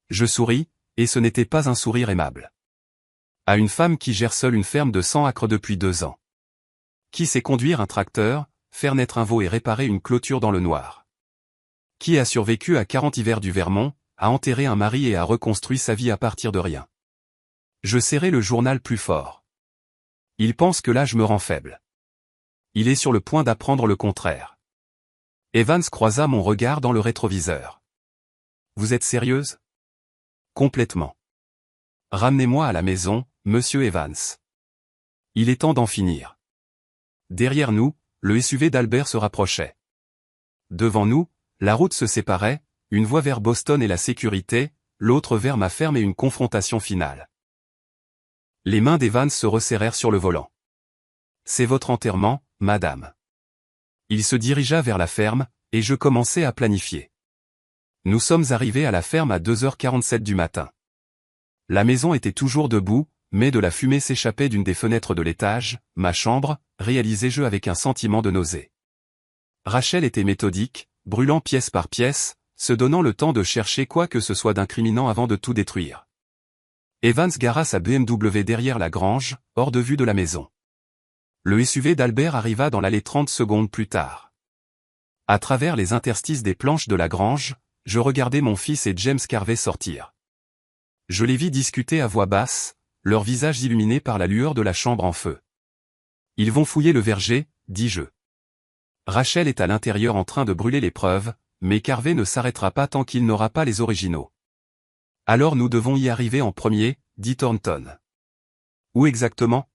Je souris, et ce n'était pas un sourire aimable. À une femme qui gère seule une ferme de 100 acres depuis 2 ans. Qui sait conduire un tracteur, faire naître un veau et réparer une clôture dans le noir. Qui a survécu à 40 hivers du Vermont, a enterré un mari et a reconstruit sa vie à partir de rien. Je serrai le journal plus fort. Il pense que l'âge me rend faible. Il est sur le point d'apprendre le contraire. Evans croisa mon regard dans le rétroviseur. Vous êtes sérieuse? Complètement. Ramenez-moi à la maison, monsieur Evans. Il est temps d'en finir. Derrière nous, le SUV d'Albert se rapprochait. Devant nous, la route se séparait, une voie vers Boston et la sécurité, l'autre vers ma ferme et une confrontation finale. Les mains d'Evans se resserrèrent sur le volant. C'est votre enterrement, madame. Il se dirigea vers la ferme, et je commençai à planifier. Nous sommes arrivés à la ferme à 2h47 du matin. La maison était toujours debout, mais de la fumée s'échappait d'une des fenêtres de l'étage, ma chambre, réalisai-je avec un sentiment de nausée. Rachel était méthodique, brûlant pièce par pièce, se donnant le temps de chercher quoi que ce soit d'incriminant avant de tout détruire. Evans gara sa BMW derrière la grange, hors de vue de la maison. Le SUV d'Albert arriva dans l'allée 30 secondes plus tard. À travers les interstices des planches de la grange, je regardai mon fils et James Carvey sortir. Je les vis discuter à voix basse, leurs visages illuminés par la lueur de la chambre en feu. Ils vont fouiller le verger, dis-je. Rachel est à l'intérieur en train de brûler les preuves, mais Carvey ne s'arrêtera pas tant qu'il n'aura pas les originaux. Alors nous devons y arriver en premier, dit Thornton. Où exactement?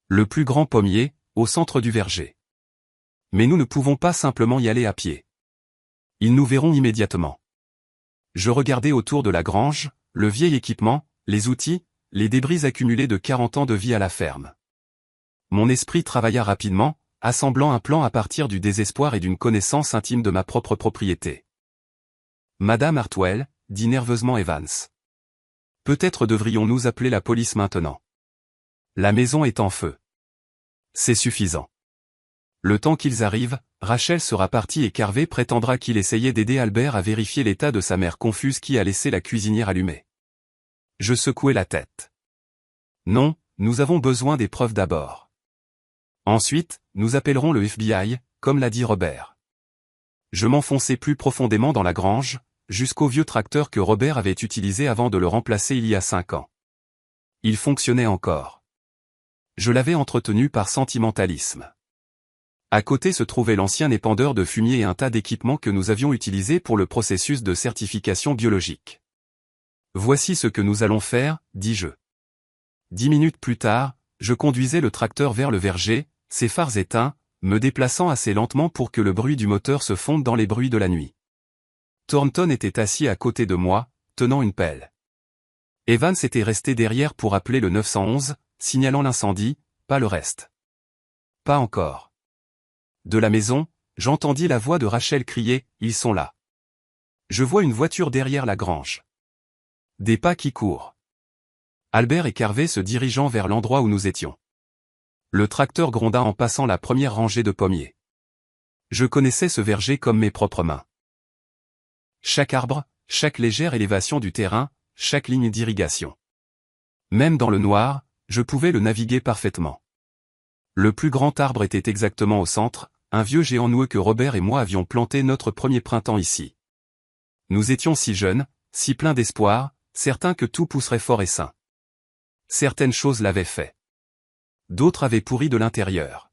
Le plus grand pommier, au centre du verger. Mais nous ne pouvons pas simplement y aller à pied. Ils nous verront immédiatement. Je regardai autour de la grange, le vieil équipement, les outils, les débris accumulés de 40 ans de vie à la ferme. Mon esprit travailla rapidement, assemblant un plan à partir du désespoir et d'une connaissance intime de ma propre propriété. Madame Hartwell, dit nerveusement Evans. Peut-être devrions-nous appeler la police maintenant. La maison est en feu. C'est suffisant. Le temps qu'ils arrivent, Rachel sera partie et Carvey prétendra qu'il essayait d'aider Albert à vérifier l'état de sa mère confuse qui a laissé la cuisinière allumée. Je secouai la tête. Non, nous avons besoin des preuves d'abord. Ensuite, nous appellerons le FBI, comme l'a dit Robert. Je m'enfonçai plus profondément dans la grange, jusqu'au vieux tracteur que Robert avait utilisé avant de le remplacer il y a 5 ans. Il fonctionnait encore. Je l'avais entretenu par sentimentalisme. À côté se trouvait l'ancien épandeur de fumier et un tas d'équipements que nous avions utilisés pour le processus de certification biologique. Voici ce que nous allons faire, dis-je. 10 minutes plus tard, je conduisais le tracteur vers le verger, ses phares éteints, me déplaçant assez lentement pour que le bruit du moteur se fonde dans les bruits de la nuit. Thornton était assis à côté de moi, tenant une pelle. Evans était resté derrière pour appeler le 911, signalant l'incendie, pas le reste. Pas encore. De la maison, j'entendis la voix de Rachel crier « Ils sont là !» Je vois une voiture derrière la grange. Des pas qui courent. Albert et Carvey se dirigeant vers l'endroit où nous étions. Le tracteur gronda en passant la première rangée de pommiers. Je connaissais ce verger comme mes propres mains. Chaque arbre, chaque légère élévation du terrain, chaque ligne d'irrigation. Même dans le noir, je pouvais le naviguer parfaitement. Le plus grand arbre était exactement au centre, un vieux géant noueux que Robert et moi avions planté notre premier printemps ici. Nous étions si jeunes, si pleins d'espoir, certains que tout pousserait fort et sain. Certaines choses l'avaient fait. D'autres avaient pourri de l'intérieur.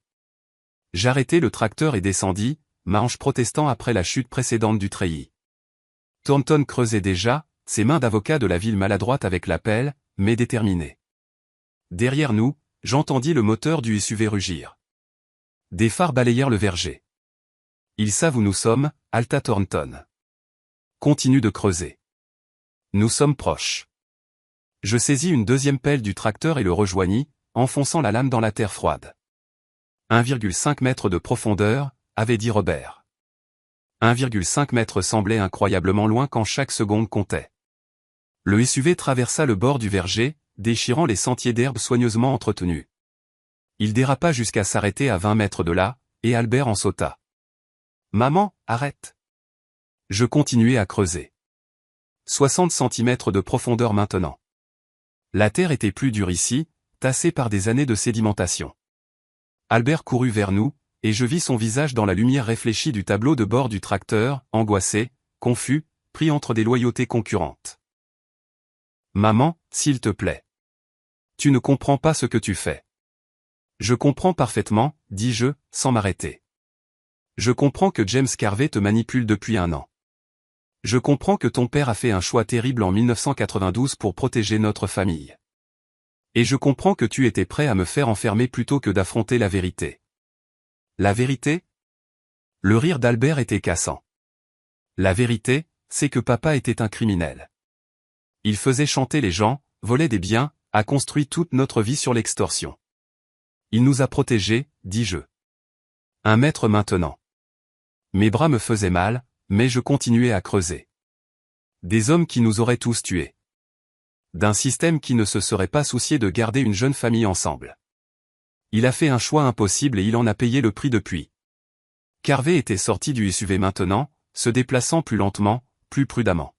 J'arrêtai le tracteur et descendis, ma hanche protestant après la chute précédente du treillis. Thornton creusait déjà, ses mains d'avocat de la ville maladroite avec la pelle, mais déterminées. Derrière nous, j'entendis le moteur du SUV rugir. Des phares balayèrent le verger. Ils savent où nous sommes, halta Thornton. Continue de creuser. Nous sommes proches. Je saisis une deuxième pelle du tracteur et le rejoignis, enfonçant la lame dans la terre froide. 1,5 mètre de profondeur, avait dit Robert. 1,5 mètre semblait incroyablement loin quand chaque seconde comptait. Le SUV traversa le bord du verger, déchirant les sentiers d'herbe soigneusement entretenus. Il dérapa jusqu'à s'arrêter à 20 mètres de là, et Albert en sauta. « Maman, arrête !» Je continuai à creuser. 60 centimètres de profondeur maintenant. La terre était plus dure ici, tassée par des années de sédimentation. Albert courut vers nous, et je vis son visage dans la lumière réfléchie du tableau de bord du tracteur, angoissé, confus, pris entre des loyautés concurrentes. « Maman, s'il te plaît. Tu ne comprends pas ce que tu fais. » Je comprends parfaitement, dis-je, sans m'arrêter. Je comprends que James Carvey te manipule depuis 1 an. Je comprends que ton père a fait un choix terrible en 1992 pour protéger notre famille. Et je comprends que tu étais prêt à me faire enfermer plutôt que d'affronter la vérité. La vérité? Le rire d'Albert était cassant. La vérité, c'est que papa était un criminel. Il faisait chanter les gens, volait des biens, a construit toute notre vie sur l'extorsion. Il nous a protégés, dis-je. Un maître maintenant. Mes bras me faisaient mal, mais je continuais à creuser. Des hommes qui nous auraient tous tués. D'un système qui ne se serait pas soucié de garder une jeune famille ensemble. Il a fait un choix impossible et il en a payé le prix depuis. Carver était sorti du SUV maintenant, se déplaçant plus lentement, plus prudemment.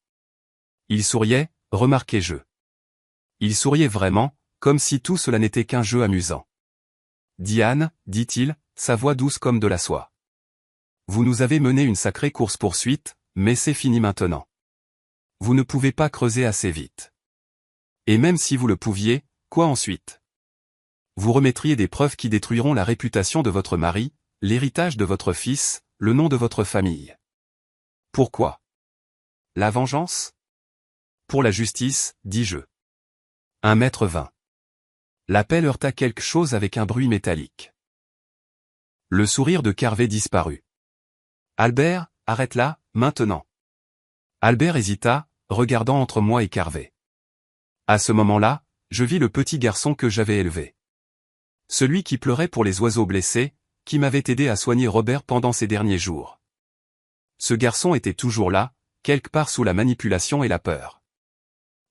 Il souriait, remarquai-je. Il souriait vraiment, comme si tout cela n'était qu'un jeu amusant. Diane, dit-il, sa voix douce comme de la soie. Vous nous avez mené une sacrée course-poursuite, mais c'est fini maintenant. Vous ne pouvez pas creuser assez vite. Et même si vous le pouviez, quoi ensuite? Vous remettriez des preuves qui détruiront la réputation de votre mari, l'héritage de votre fils, le nom de votre famille. Pourquoi? La vengeance? Pour la justice, dis-je. 1,20 m. L'appel heurta quelque chose avec un bruit métallique. Le sourire de Carver disparut. Albert, arrête là, maintenant. Albert hésita, regardant entre moi et Carver. À ce moment-là, je vis le petit garçon que j'avais élevé. Celui qui pleurait pour les oiseaux blessés, qui m'avait aidé à soigner Robert pendant ces derniers jours. Ce garçon était toujours là, quelque part sous la manipulation et la peur.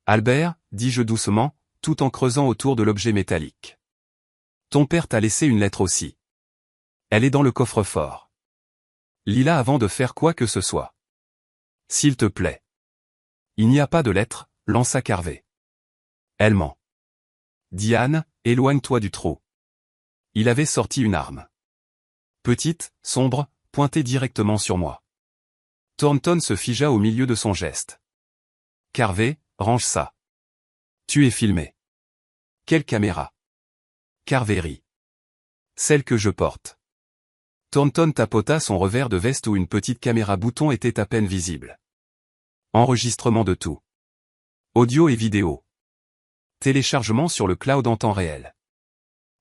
Albert, dis-je doucement, tout en creusant autour de l'objet métallique. Ton père t'a laissé une lettre aussi. Elle est dans le coffre-fort. Lis-la avant de faire quoi que ce soit. S'il te plaît. Il n'y a pas de lettre, lança Carver. Elle ment. Diane, éloigne-toi du trou. Il avait sorti une arme. Petite, sombre, pointée directement sur moi. Thornton se figea au milieu de son geste. Carver, range ça. Tu es filmé. Quelle caméra? Carver rit. Celle que je porte. Thornton tapota son revers de veste où une petite caméra bouton était à peine visible. Enregistrement de tout. Audio et vidéo. Téléchargement sur le cloud en temps réel.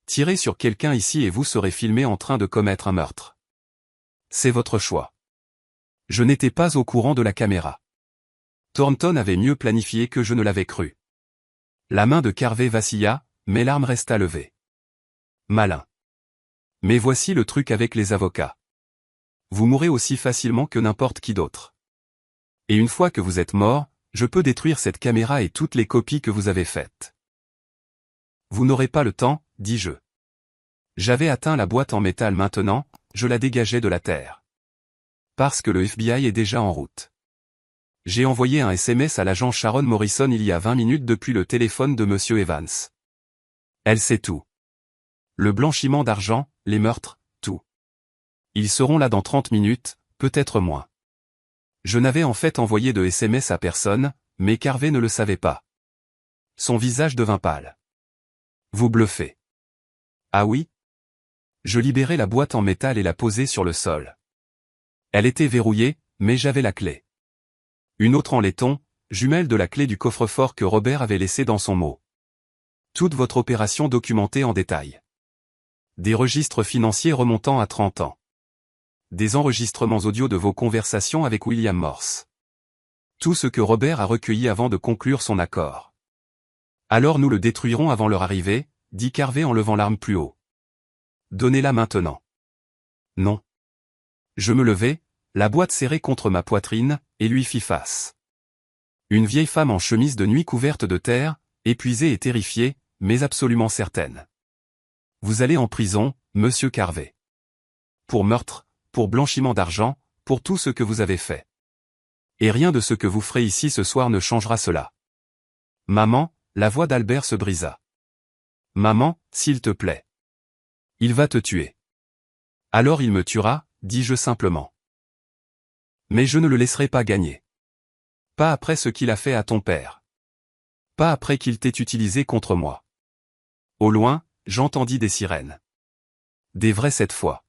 Tirez sur quelqu'un ici et vous serez filmé en train de commettre un meurtre. C'est votre choix. Je n'étais pas au courant de la caméra. Thornton avait mieux planifié que je ne l'avais cru. La main de Carver vacilla, mais l'arme resta levée. Malin. Mais voici le truc avec les avocats. Vous mourrez aussi facilement que n'importe qui d'autre. Et une fois que vous êtes mort, je peux détruire cette caméra et toutes les copies que vous avez faites. Vous n'aurez pas le temps, dis-je. J'avais atteint la boîte en métal maintenant, je la dégageais de la terre. Parce que le FBI est déjà en route. J'ai envoyé un SMS à l'agent Sharon Morrison il y a 20 minutes depuis le téléphone de Monsieur Evans. Elle sait tout. Le blanchiment d'argent, les meurtres, tout. Ils seront là dans 30 minutes, peut-être moins. Je n'avais en fait envoyé de SMS à personne, mais Carver ne le savait pas. Son visage devint pâle. Vous bluffez. Ah oui? Je libérai la boîte en métal et la posai sur le sol. Elle était verrouillée, mais j'avais la clé. Une autre en laiton, jumelle de la clé du coffre-fort que Robert avait laissé dans son mot. Toute votre opération documentée en détail. Des registres financiers remontant à 30 ans. Des enregistrements audio de vos conversations avec William Morse. Tout ce que Robert a recueilli avant de conclure son accord. Alors nous le détruirons avant leur arrivée, dit Carver en levant l'arme plus haut. Donnez-la maintenant. Non. Je me levai, la boîte serrée contre ma poitrine, et lui fis face. Une vieille femme en chemise de nuit couverte de terre, épuisée et terrifiée, mais absolument certaine. Vous allez en prison, monsieur Carver. Pour meurtre, pour blanchiment d'argent, pour tout ce que vous avez fait. Et rien de ce que vous ferez ici ce soir ne changera cela. Maman, la voix d'Albert se brisa. Maman, s'il te plaît. Il va te tuer. Alors il me tuera, dis-je simplement. Mais je ne le laisserai pas gagner. Pas après ce qu'il a fait à ton père. Pas après qu'il t'ait utilisé contre moi. Au loin, j'entendis des sirènes. Des vraies cette fois.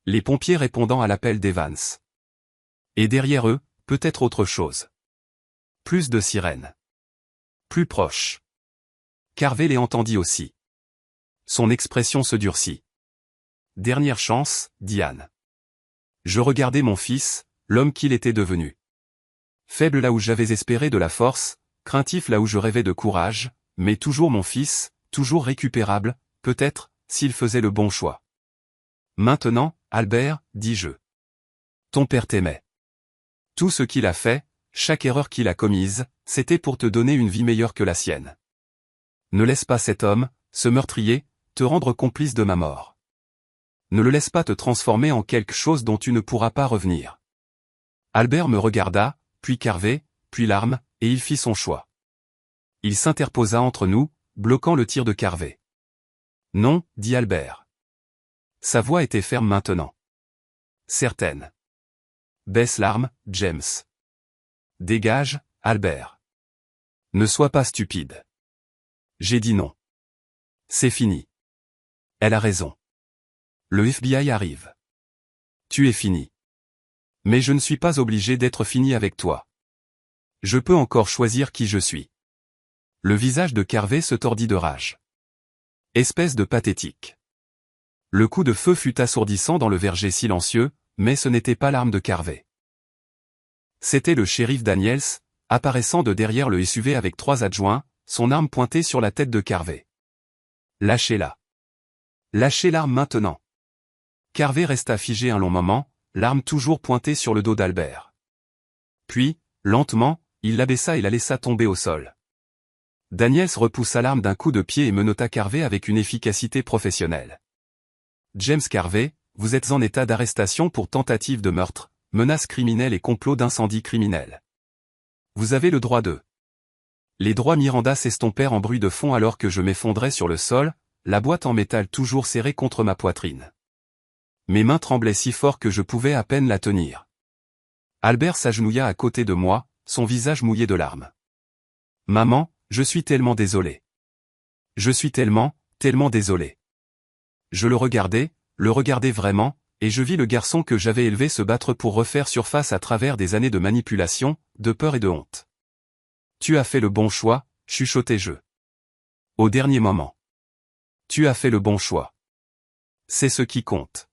Les pompiers répondant à l'appel d'Evans. Et derrière eux, peut-être autre chose. Plus de sirènes. Plus proche. Carver les entendit aussi. Son expression se durcit. Dernière chance, Diane. Je regardais mon fils, l'homme qu'il était devenu. Faible là où j'avais espéré de la force, craintif là où je rêvais de courage, mais toujours mon fils, toujours récupérable, peut-être, s'il faisait le bon choix. Maintenant, Albert, dis-je. Ton père t'aimait. Tout ce qu'il a fait, chaque erreur qu'il a commise, c'était pour te donner une vie meilleure que la sienne. Ne laisse pas cet homme, ce meurtrier, te rendre complice de ma mort. Ne le laisse pas te transformer en quelque chose dont tu ne pourras pas revenir. Albert me regarda, puis Carver, puis l'arme, et il fit son choix. Il s'interposa entre nous, bloquant le tir de Carver. Non, dit Albert. Sa voix était ferme maintenant. Certaine. Baisse l'arme, James. Dégage, Albert. Ne sois pas stupide. J'ai dit non. C'est fini. Elle a raison. Le FBI arrive. Tu es fini. Mais je ne suis pas obligé d'être fini avec toi. Je peux encore choisir qui je suis. Le visage de Carver se tordit de rage. Espèce de pathétique. Le coup de feu fut assourdissant dans le verger silencieux, mais ce n'était pas l'arme de Carver. C'était le shérif Daniels, apparaissant de derrière le SUV avec 3 adjoints, son arme pointée sur la tête de Carver. Lâchez-la. Lâchez l'arme maintenant. Carver resta figé un long moment, l'arme toujours pointée sur le dos d'Albert. Puis, lentement, il l'abaissa et la laissa tomber au sol. Daniels repoussa l'arme d'un coup de pied et menotta Carver avec une efficacité professionnelle. James Carver, vous êtes en état d'arrestation pour tentative de meurtre, menace criminelle et complot d'incendie criminel. Vous avez le droit de... Les droits Miranda s'estompèrent en bruit de fond alors que je m'effondrais sur le sol, la boîte en métal toujours serrée contre ma poitrine. Mes mains tremblaient si fort que je pouvais à peine la tenir. Albert s'agenouilla à côté de moi, son visage mouillé de larmes. Maman, je suis tellement désolé. Je suis tellement désolé. Je le regardais vraiment, et je vis le garçon que j'avais élevé se battre pour refaire surface à travers des années de manipulation, de peur et de honte. Tu as fait le bon choix, chuchotai-je. Au dernier moment. Tu as fait le bon choix. C'est ce qui compte.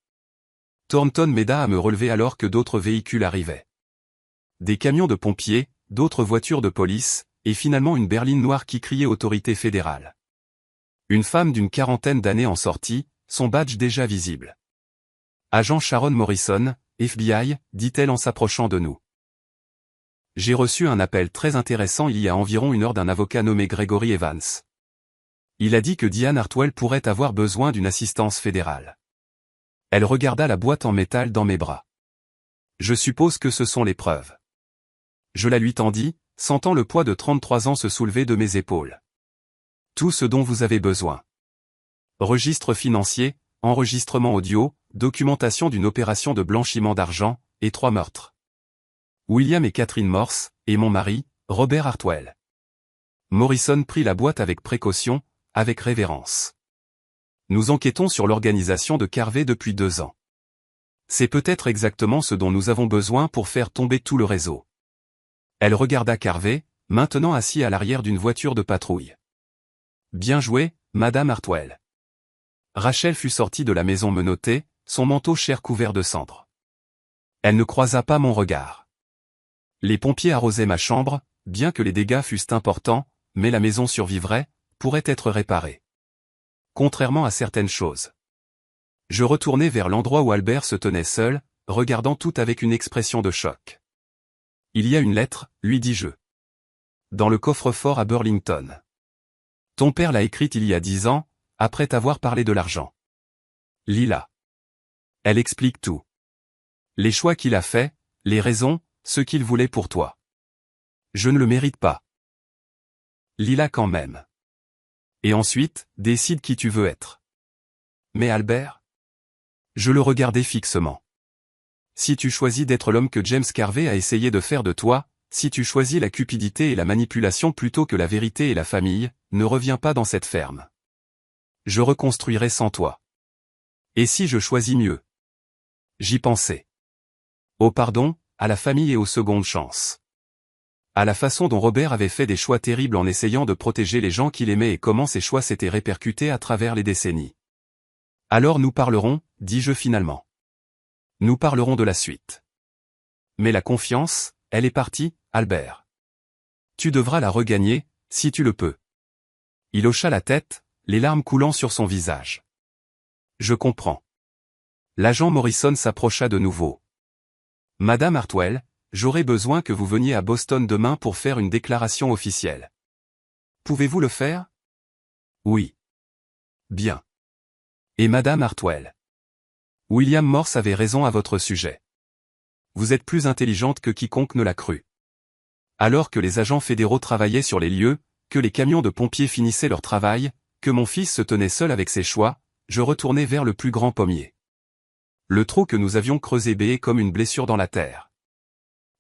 Thornton m'aida à me relever alors que d'autres véhicules arrivaient. Des camions de pompiers, d'autres voitures de police, et finalement une berline noire qui criait autorité fédérale. Une femme d'une 40aine d'années en sortit, son badge déjà visible. Agent Sharon Morrison, FBI, dit-elle en s'approchant de nous. J'ai reçu un appel très intéressant il y a environ 1 heure d'un avocat nommé Gregory Evans. Il a dit que Diane Hartwell pourrait avoir besoin d'une assistance fédérale. Elle regarda la boîte en métal dans mes bras. Je suppose que ce sont les preuves. Je la lui tendis, sentant le poids de 33 ans se soulever de mes épaules. Tout ce dont vous avez besoin. Registre financier, enregistrement audio, documentation d'une opération de blanchiment d'argent, et 3 meurtres. William et Catherine Morse, et mon mari, Robert Hartwell. Morrison prit la boîte avec précaution, avec révérence. Nous enquêtons sur l'organisation de Carver depuis 2 ans. C'est peut-être exactement ce dont nous avons besoin pour faire tomber tout le réseau. Elle regarda Carver, maintenant assis à l'arrière d'une voiture de patrouille. Bien joué, Madame Hartwell. Rachel fut sortie de la maison menottée, son manteau cher couvert de cendres. Elle ne croisa pas mon regard. Les pompiers arrosaient ma chambre, bien que les dégâts fussent importants, mais la maison survivrait, pourrait être réparée. Contrairement à certaines choses. Je retournai vers l'endroit où Albert se tenait seul, regardant tout avec une expression de choc. Il y a une lettre, lui dis-je. Dans le coffre-fort à Burlington. Ton père l'a écrite il y a 10 ans, après t'avoir parlé de l'argent. Lis-la. Elle explique tout. Les choix qu'il a faits, les raisons, ce qu'il voulait pour toi. Je ne le mérite pas. Lis-la quand même. Et ensuite, décide qui tu veux être. Mais Albert? Je le regardais fixement. Si tu choisis d'être l'homme que James Carver a essayé de faire de toi, si tu choisis la cupidité et la manipulation plutôt que la vérité et la famille, ne reviens pas dans cette ferme. Je reconstruirai sans toi. Et si je choisis mieux? J'y pensais. Oh pardon, à la famille et aux secondes chances. À la façon dont Robert avait fait des choix terribles en essayant de protéger les gens qu'il aimait et comment ces choix s'étaient répercutés à travers les décennies. Alors nous parlerons, dis-je finalement. Nous parlerons de la suite. Mais la confiance, elle est partie, Albert. Tu devras la regagner, si tu le peux. Il hocha la tête, les larmes coulant sur son visage. Je comprends. L'agent Morrison s'approcha de nouveau. Madame Hartwell, j'aurai besoin que vous veniez à Boston demain pour faire une déclaration officielle. Pouvez-vous le faire? Oui. Bien. Et Madame Hartwell. William Morse avait raison à votre sujet. Vous êtes plus intelligente que quiconque ne l'a cru. Alors que les agents fédéraux travaillaient sur les lieux, que les camions de pompiers finissaient leur travail, que mon fils se tenait seul avec ses choix, je retournai vers le plus grand pommier. Le trou que nous avions creusé béait comme une blessure dans la terre.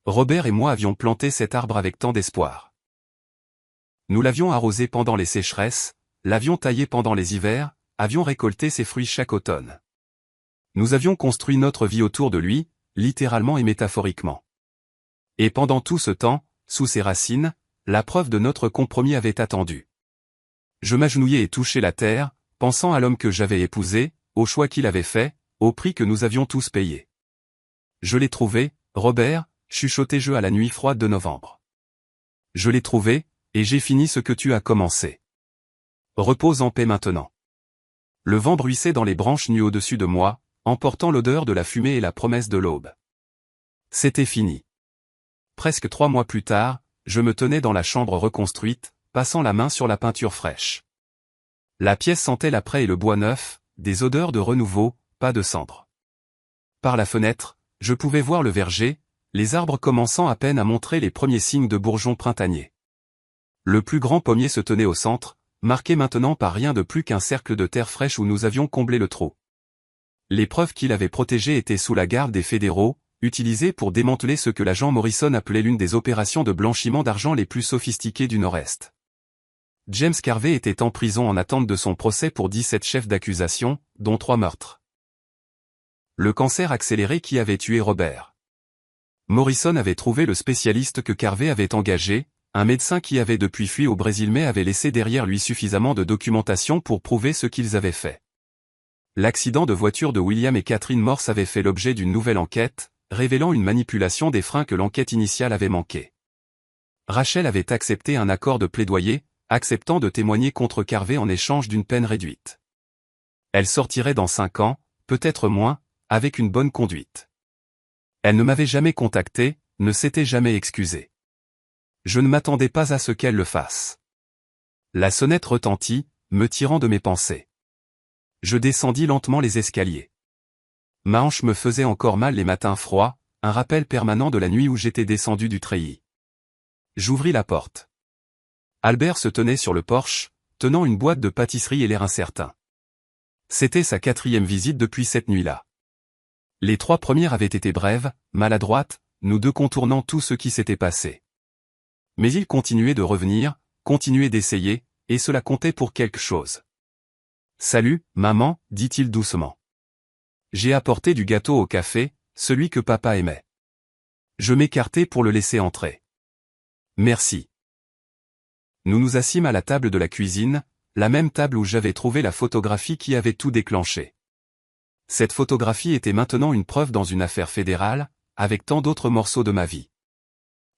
Robert et moi avions planté cet arbre avec tant d'espoir. Nous l'avions arrosé pendant les sécheresses, l'avions taillé pendant les hivers, avions récolté ses fruits chaque automne. Nous avions construit notre vie autour de lui, littéralement et métaphoriquement. Et pendant tout ce temps, sous ses racines, la preuve de notre compromis avait attendu. Je m'agenouillai et touchai la terre, pensant à l'homme que j'avais épousé, au choix qu'il avait fait, au prix que nous avions tous payé. Je l'ai trouvé, Robert, chuchotai-je à la nuit froide de novembre. Je l'ai trouvé, et j'ai fini ce que tu as commencé. Repose en paix maintenant. Le vent bruissait dans les branches nues au-dessus de moi, emportant l'odeur de la fumée et la promesse de l'aube. C'était fini. Presque 3 mois plus tard, je me tenais dans la chambre reconstruite, passant la main sur la peinture fraîche. La pièce sentait l'après et le bois neuf, des odeurs de renouveau, pas de cendres. Par la fenêtre, je pouvais voir le verger, les arbres commençant à peine à montrer les premiers signes de bourgeons printaniers. Le plus grand pommier se tenait au centre, marqué maintenant par rien de plus qu'un cercle de terre fraîche où nous avions comblé le trou. Les preuves qu'il avait protégées étaient sous la garde des fédéraux, utilisées pour démanteler ce que l'agent Morrison appelait l'une des opérations de blanchiment d'argent les plus sophistiquées du Nord-Est. James Carvey était en prison en attente de son procès pour 17 chefs d'accusation, dont 3 meurtres. Le cancer accéléré qui avait tué Robert. Morrison avait trouvé le spécialiste que Carvey avait engagé, un médecin qui avait depuis fui au Brésil mais avait laissé derrière lui suffisamment de documentation pour prouver ce qu'ils avaient fait. L'accident de voiture de William et Catherine Morse avait fait l'objet d'une nouvelle enquête, révélant une manipulation des freins que l'enquête initiale avait manqué. Rachel avait accepté un accord de plaidoyer, acceptant de témoigner contre Carvey en échange d'une peine réduite. Elle sortirait dans 5 ans, peut-être moins, avec une bonne conduite. Elle ne m'avait jamais contacté, ne s'était jamais excusée. Je ne m'attendais pas à ce qu'elle le fasse. La sonnette retentit, me tirant de mes pensées. Je descendis lentement les escaliers. Ma hanche me faisait encore mal les matins froids, un rappel permanent de la nuit où j'étais descendu du treillis. J'ouvris la porte. Albert se tenait sur le porche, tenant une boîte de pâtisserie et l'air incertain. C'était sa 4e visite depuis cette nuit-là. Les 3 premières avaient été brèves, maladroites, nous deux contournant tout ce qui s'était passé. Mais il continuait de revenir, continuait d'essayer, et cela comptait pour quelque chose. « Salut, maman, dit-il doucement. J'ai apporté du gâteau au café, celui que papa aimait. » Je m'écartai pour le laisser entrer. « Merci. » Nous nous assîmes à la table de la cuisine, la même table où j'avais trouvé la photographie qui avait tout déclenché. Cette photographie était maintenant une preuve dans une affaire fédérale, avec tant d'autres morceaux de ma vie.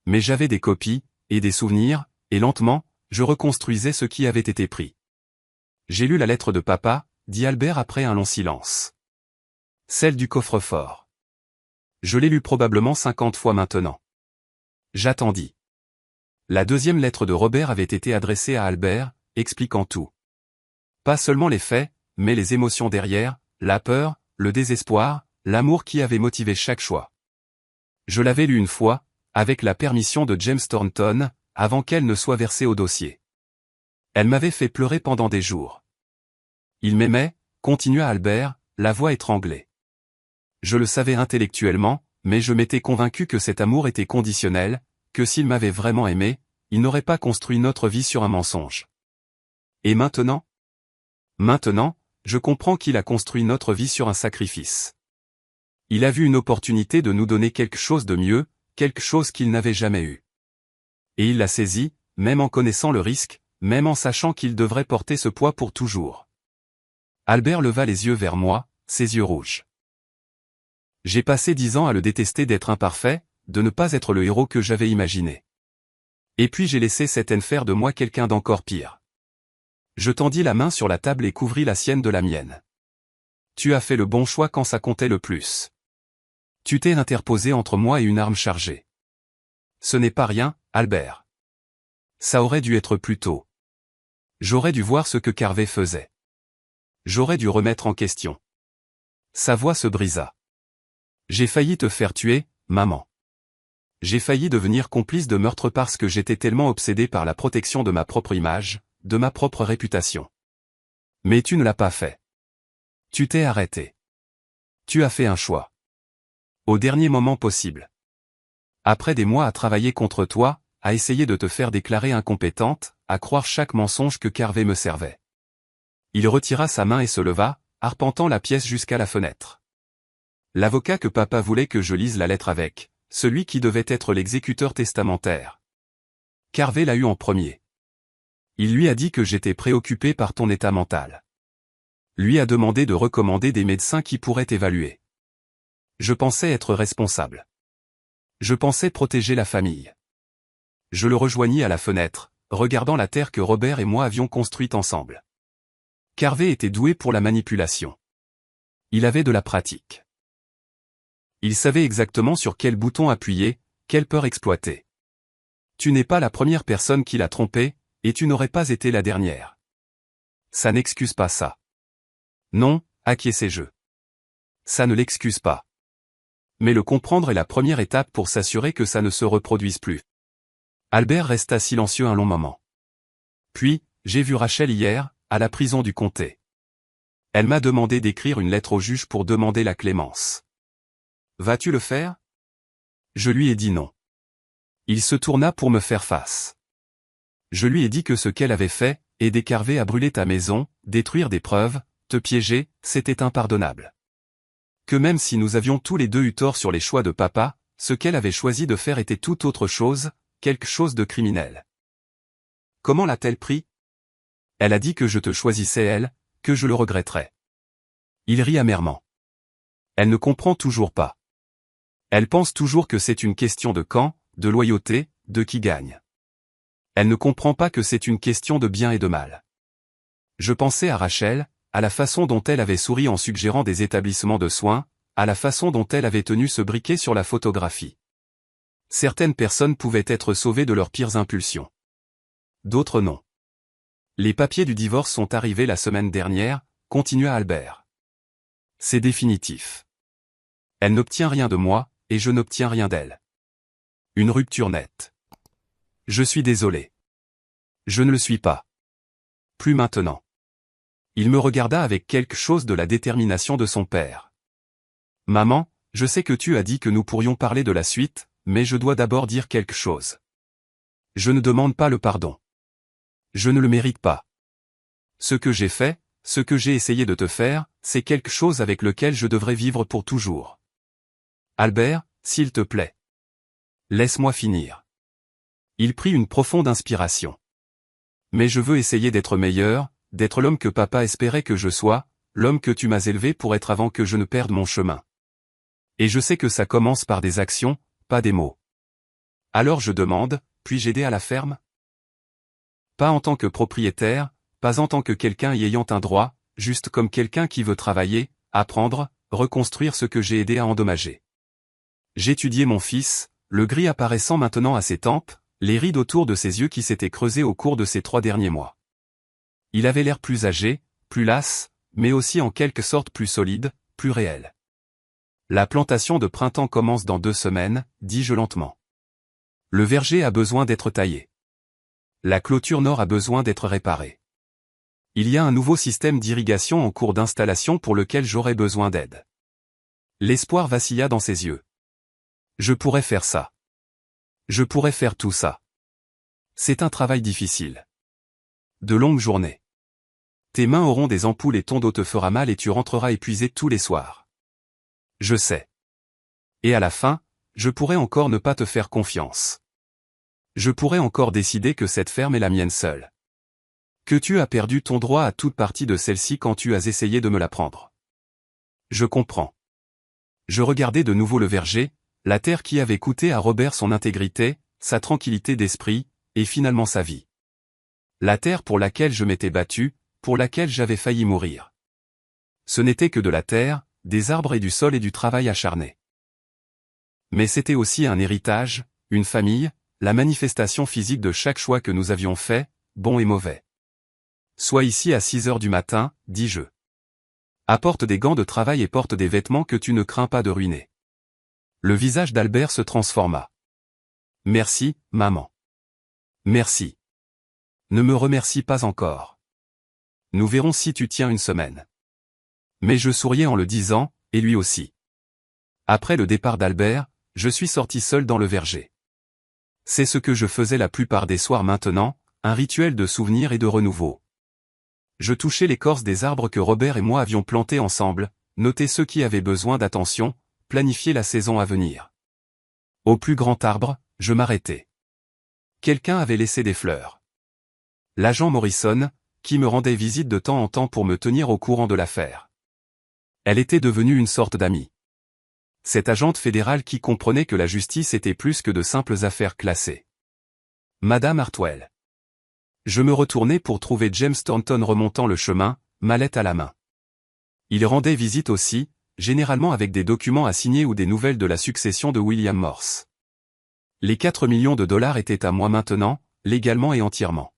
Mais j'avais des copies, et des souvenirs, et lentement, je reconstruisais ce qui avait été pris. J'ai lu la lettre de papa, dit Albert après un long silence. Celle du coffre-fort. Je l'ai lue probablement 50 fois maintenant. J'attendis. La 2e lettre de Robert avait été adressée à Albert, expliquant tout. Pas seulement les faits, mais les émotions derrière, la peur, le désespoir, l'amour qui avait motivé chaque choix. Je l'avais lu une fois, avec la permission de James Thornton, avant qu'elle ne soit versée au dossier. Elle m'avait fait pleurer pendant des jours. Il m'aimait, continua Albert, la voix étranglée. Je le savais intellectuellement, mais je m'étais convaincu que cet amour était conditionnel, que s'il m'avait vraiment aimé, il n'aurait pas construit notre vie sur un mensonge. Et maintenant ? Maintenant, je comprends qu'il a construit notre vie sur un sacrifice. Il a vu une opportunité de nous donner quelque chose de mieux, quelque chose qu'il n'avait jamais eu. Et il l'a saisi, même en connaissant le risque, même en sachant qu'il devrait porter ce poids pour toujours. Albert leva les yeux vers moi, ses yeux rouges. J'ai passé 10 ans à le détester d'être imparfait, de ne pas être le héros que j'avais imaginé. Et puis j'ai laissé cette haine faire de moi quelqu'un d'encore pire. Je tendis la main sur la table et couvris la sienne de la mienne. Tu as fait le bon choix quand ça comptait le plus. Tu t'es interposé entre moi et une arme chargée. Ce n'est pas rien, Albert. Ça aurait dû être plus tôt. J'aurais dû voir ce que Carver faisait. J'aurais dû remettre en question. Sa voix se brisa. J'ai failli te faire tuer, maman. J'ai failli devenir complice de meurtre parce que j'étais tellement obsédé par la protection de ma propre image, de ma propre réputation. Mais tu ne l'as pas fait. Tu t'es arrêté. Tu as fait un choix. Au dernier moment possible. Après des mois à travailler contre toi, à essayer de te faire déclarer incompétente, à croire chaque mensonge que Carver me servait. Il retira sa main et se leva, arpentant la pièce jusqu'à la fenêtre. L'avocat que papa voulait que je lise la lettre avec, celui qui devait être l'exécuteur testamentaire. Carver l'a eu en premier. Il lui a dit que j'étais préoccupé par ton état mental. Lui a demandé de recommander des médecins qui pourraient t'évaluer. Je pensais être responsable. Je pensais protéger la famille. Je le rejoignis à la fenêtre, regardant la terre que Robert et moi avions construite ensemble. Carver était doué pour la manipulation. Il avait de la pratique. Il savait exactement sur quel bouton appuyer, quelle peur exploiter. Tu n'es pas la première personne qui l'a trompé, et tu n'aurais pas été la dernière. Ça n'excuse pas ça. Non, acquiesçai-je. Ça ne l'excuse pas. Mais le comprendre est la première étape pour s'assurer que ça ne se reproduise plus. Albert resta silencieux un long moment. Puis, j'ai vu Rachel hier, à la prison du comté. Elle m'a demandé d'écrire une lettre au juge pour demander la clémence. Vas-tu le faire? Je lui ai dit non. Il se tourna pour me faire face. Je lui ai dit que ce qu'elle avait fait, aider Carver à brûler ta maison, détruire des preuves, te piéger, c'était impardonnable. Que même si nous avions tous les deux eu tort sur les choix de papa, ce qu'elle avait choisi de faire était tout autre chose, quelque chose de criminel. Comment l'a-t-elle pris? Elle a dit que je te choisissais elle, que je le regretterais. Il rit amèrement. Elle ne comprend toujours pas. Elle pense toujours que c'est une question de camp, de loyauté, de qui gagne. Elle ne comprend pas que c'est une question de bien et de mal. Je pensais à Rachel, à la façon dont elle avait souri en suggérant des établissements de soins, à la façon dont elle avait tenu ce briquet sur la photographie. Certaines personnes pouvaient être sauvées de leurs pires impulsions. D'autres non. Les papiers du divorce sont arrivés la semaine dernière, continua Albert. C'est définitif. Elle n'obtient rien de moi, et je n'obtiens rien d'elle. Une rupture nette. Je suis désolé. Je ne le suis pas. Plus maintenant. Il me regarda avec quelque chose de la détermination de son père. Maman, je sais que tu as dit que nous pourrions parler de la suite, mais je dois d'abord dire quelque chose. Je ne demande pas le pardon. Je ne le mérite pas. Ce que j'ai fait, ce que j'ai essayé de te faire, c'est quelque chose avec lequel je devrais vivre pour toujours. Albert, s'il te plaît. Laisse-moi finir. Il prit une profonde inspiration. Mais je veux essayer d'être meilleur, d'être l'homme que papa espérait que je sois, l'homme que tu m'as élevé pour être avant que je ne perde mon chemin. Et je sais que ça commence par des actions, pas des mots. Alors je demande, puis-je aider à la ferme? Pas en tant que propriétaire, pas en tant que quelqu'un y ayant un droit, juste comme quelqu'un qui veut travailler, apprendre, reconstruire ce que j'ai aidé à endommager. J'étudiais mon fils, le gris apparaissant maintenant à ses tempes, les rides autour de ses yeux qui s'étaient creusés au cours de ces 3 derniers mois. Il avait l'air plus âgé, plus las, mais aussi en quelque sorte plus solide, plus réel. La plantation de printemps commence dans 2 semaines, dis-je lentement. Le verger a besoin d'être taillé. La clôture nord a besoin d'être réparée. Il y a un nouveau système d'irrigation en cours d'installation pour lequel j'aurai besoin d'aide. L'espoir vacilla dans ses yeux. Je pourrais faire ça. Je pourrais faire tout ça. C'est un travail difficile. De longues journées. Tes mains auront des ampoules et ton dos te fera mal et tu rentreras épuisé tous les soirs. Je sais. Et à la fin, je pourrais encore ne pas te faire confiance. Je pourrais encore décider que cette ferme est la mienne seule. Que tu as perdu ton droit à toute partie de celle-ci quand tu as essayé de me la prendre. Je comprends. Je regardais de nouveau le verger, la terre qui avait coûté à Robert son intégrité, sa tranquillité d'esprit, et finalement sa vie. La terre pour laquelle je m'étais battu, pour laquelle j'avais failli mourir. Ce n'était que de la terre, des arbres et du sol et du travail acharné. Mais c'était aussi un héritage, une famille, la manifestation physique de chaque choix que nous avions fait, bon et mauvais. Sois ici à 6 heures du matin, dis-je. Apporte des gants de travail et porte des vêtements que tu ne crains pas de ruiner. Le visage d'Albert se transforma. Merci, maman. Merci. Ne me remercie pas encore. Nous verrons si tu tiens une semaine. Mais je souriais en le disant, et lui aussi. Après le départ d'Albert, je suis sorti seul dans le verger. C'est ce que je faisais la plupart des soirs maintenant, un rituel de souvenir et de renouveau. Je touchais l'écorce des arbres que Robert et moi avions plantés ensemble, notais ceux qui avaient besoin d'attention, planifier la saison à venir. Au plus grand arbre, je m'arrêtais. Quelqu'un avait laissé des fleurs. L'agent Morrison, qui me rendait visite de temps en temps pour me tenir au courant de l'affaire. Elle était devenue une sorte d'amie. Cette agente fédérale qui comprenait que la justice était plus que de simples affaires classées. Madame Hartwell. Je me retournai pour trouver James Thornton remontant le chemin, mallette à la main. Il rendait visite aussi, généralement avec des documents à signer ou des nouvelles de la succession de William Morse. Les 4 millions de dollars étaient à moi maintenant, légalement et entièrement.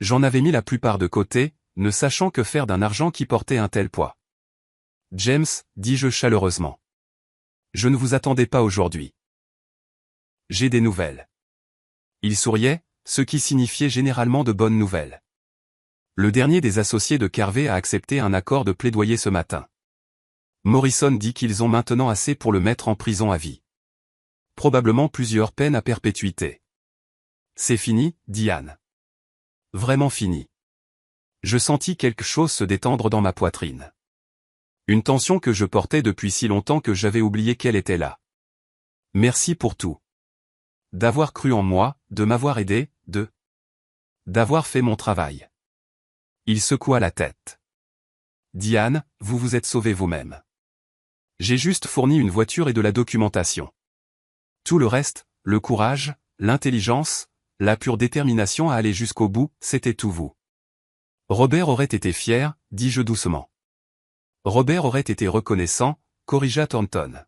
J'en avais mis la plupart de côté, ne sachant que faire d'un argent qui portait un tel poids. James, dis-je chaleureusement. Je ne vous attendais pas aujourd'hui. J'ai des nouvelles. Il souriait, ce qui signifiait généralement de bonnes nouvelles. Le dernier des associés de Carvey a accepté un accord de plaidoyer ce matin. Morrison dit qu'ils ont maintenant assez pour le mettre en prison à vie. Probablement plusieurs peines à perpétuité. C'est fini, dit Anne. Vraiment fini. Je sentis quelque chose se détendre dans ma poitrine. Une tension que je portais depuis si longtemps que j'avais oublié qu'elle était là. Merci pour tout. D'avoir cru en moi, de m'avoir aidé, d'avoir fait mon travail. Il secoua la tête. Diane, vous vous êtes sauvé vous-même. J'ai juste fourni une voiture et de la documentation. Tout le reste, le courage, l'intelligence, la pure détermination à aller jusqu'au bout, c'était tout vous. Robert aurait été fier, dis-je doucement. Robert aurait été reconnaissant, corrigea Thornton.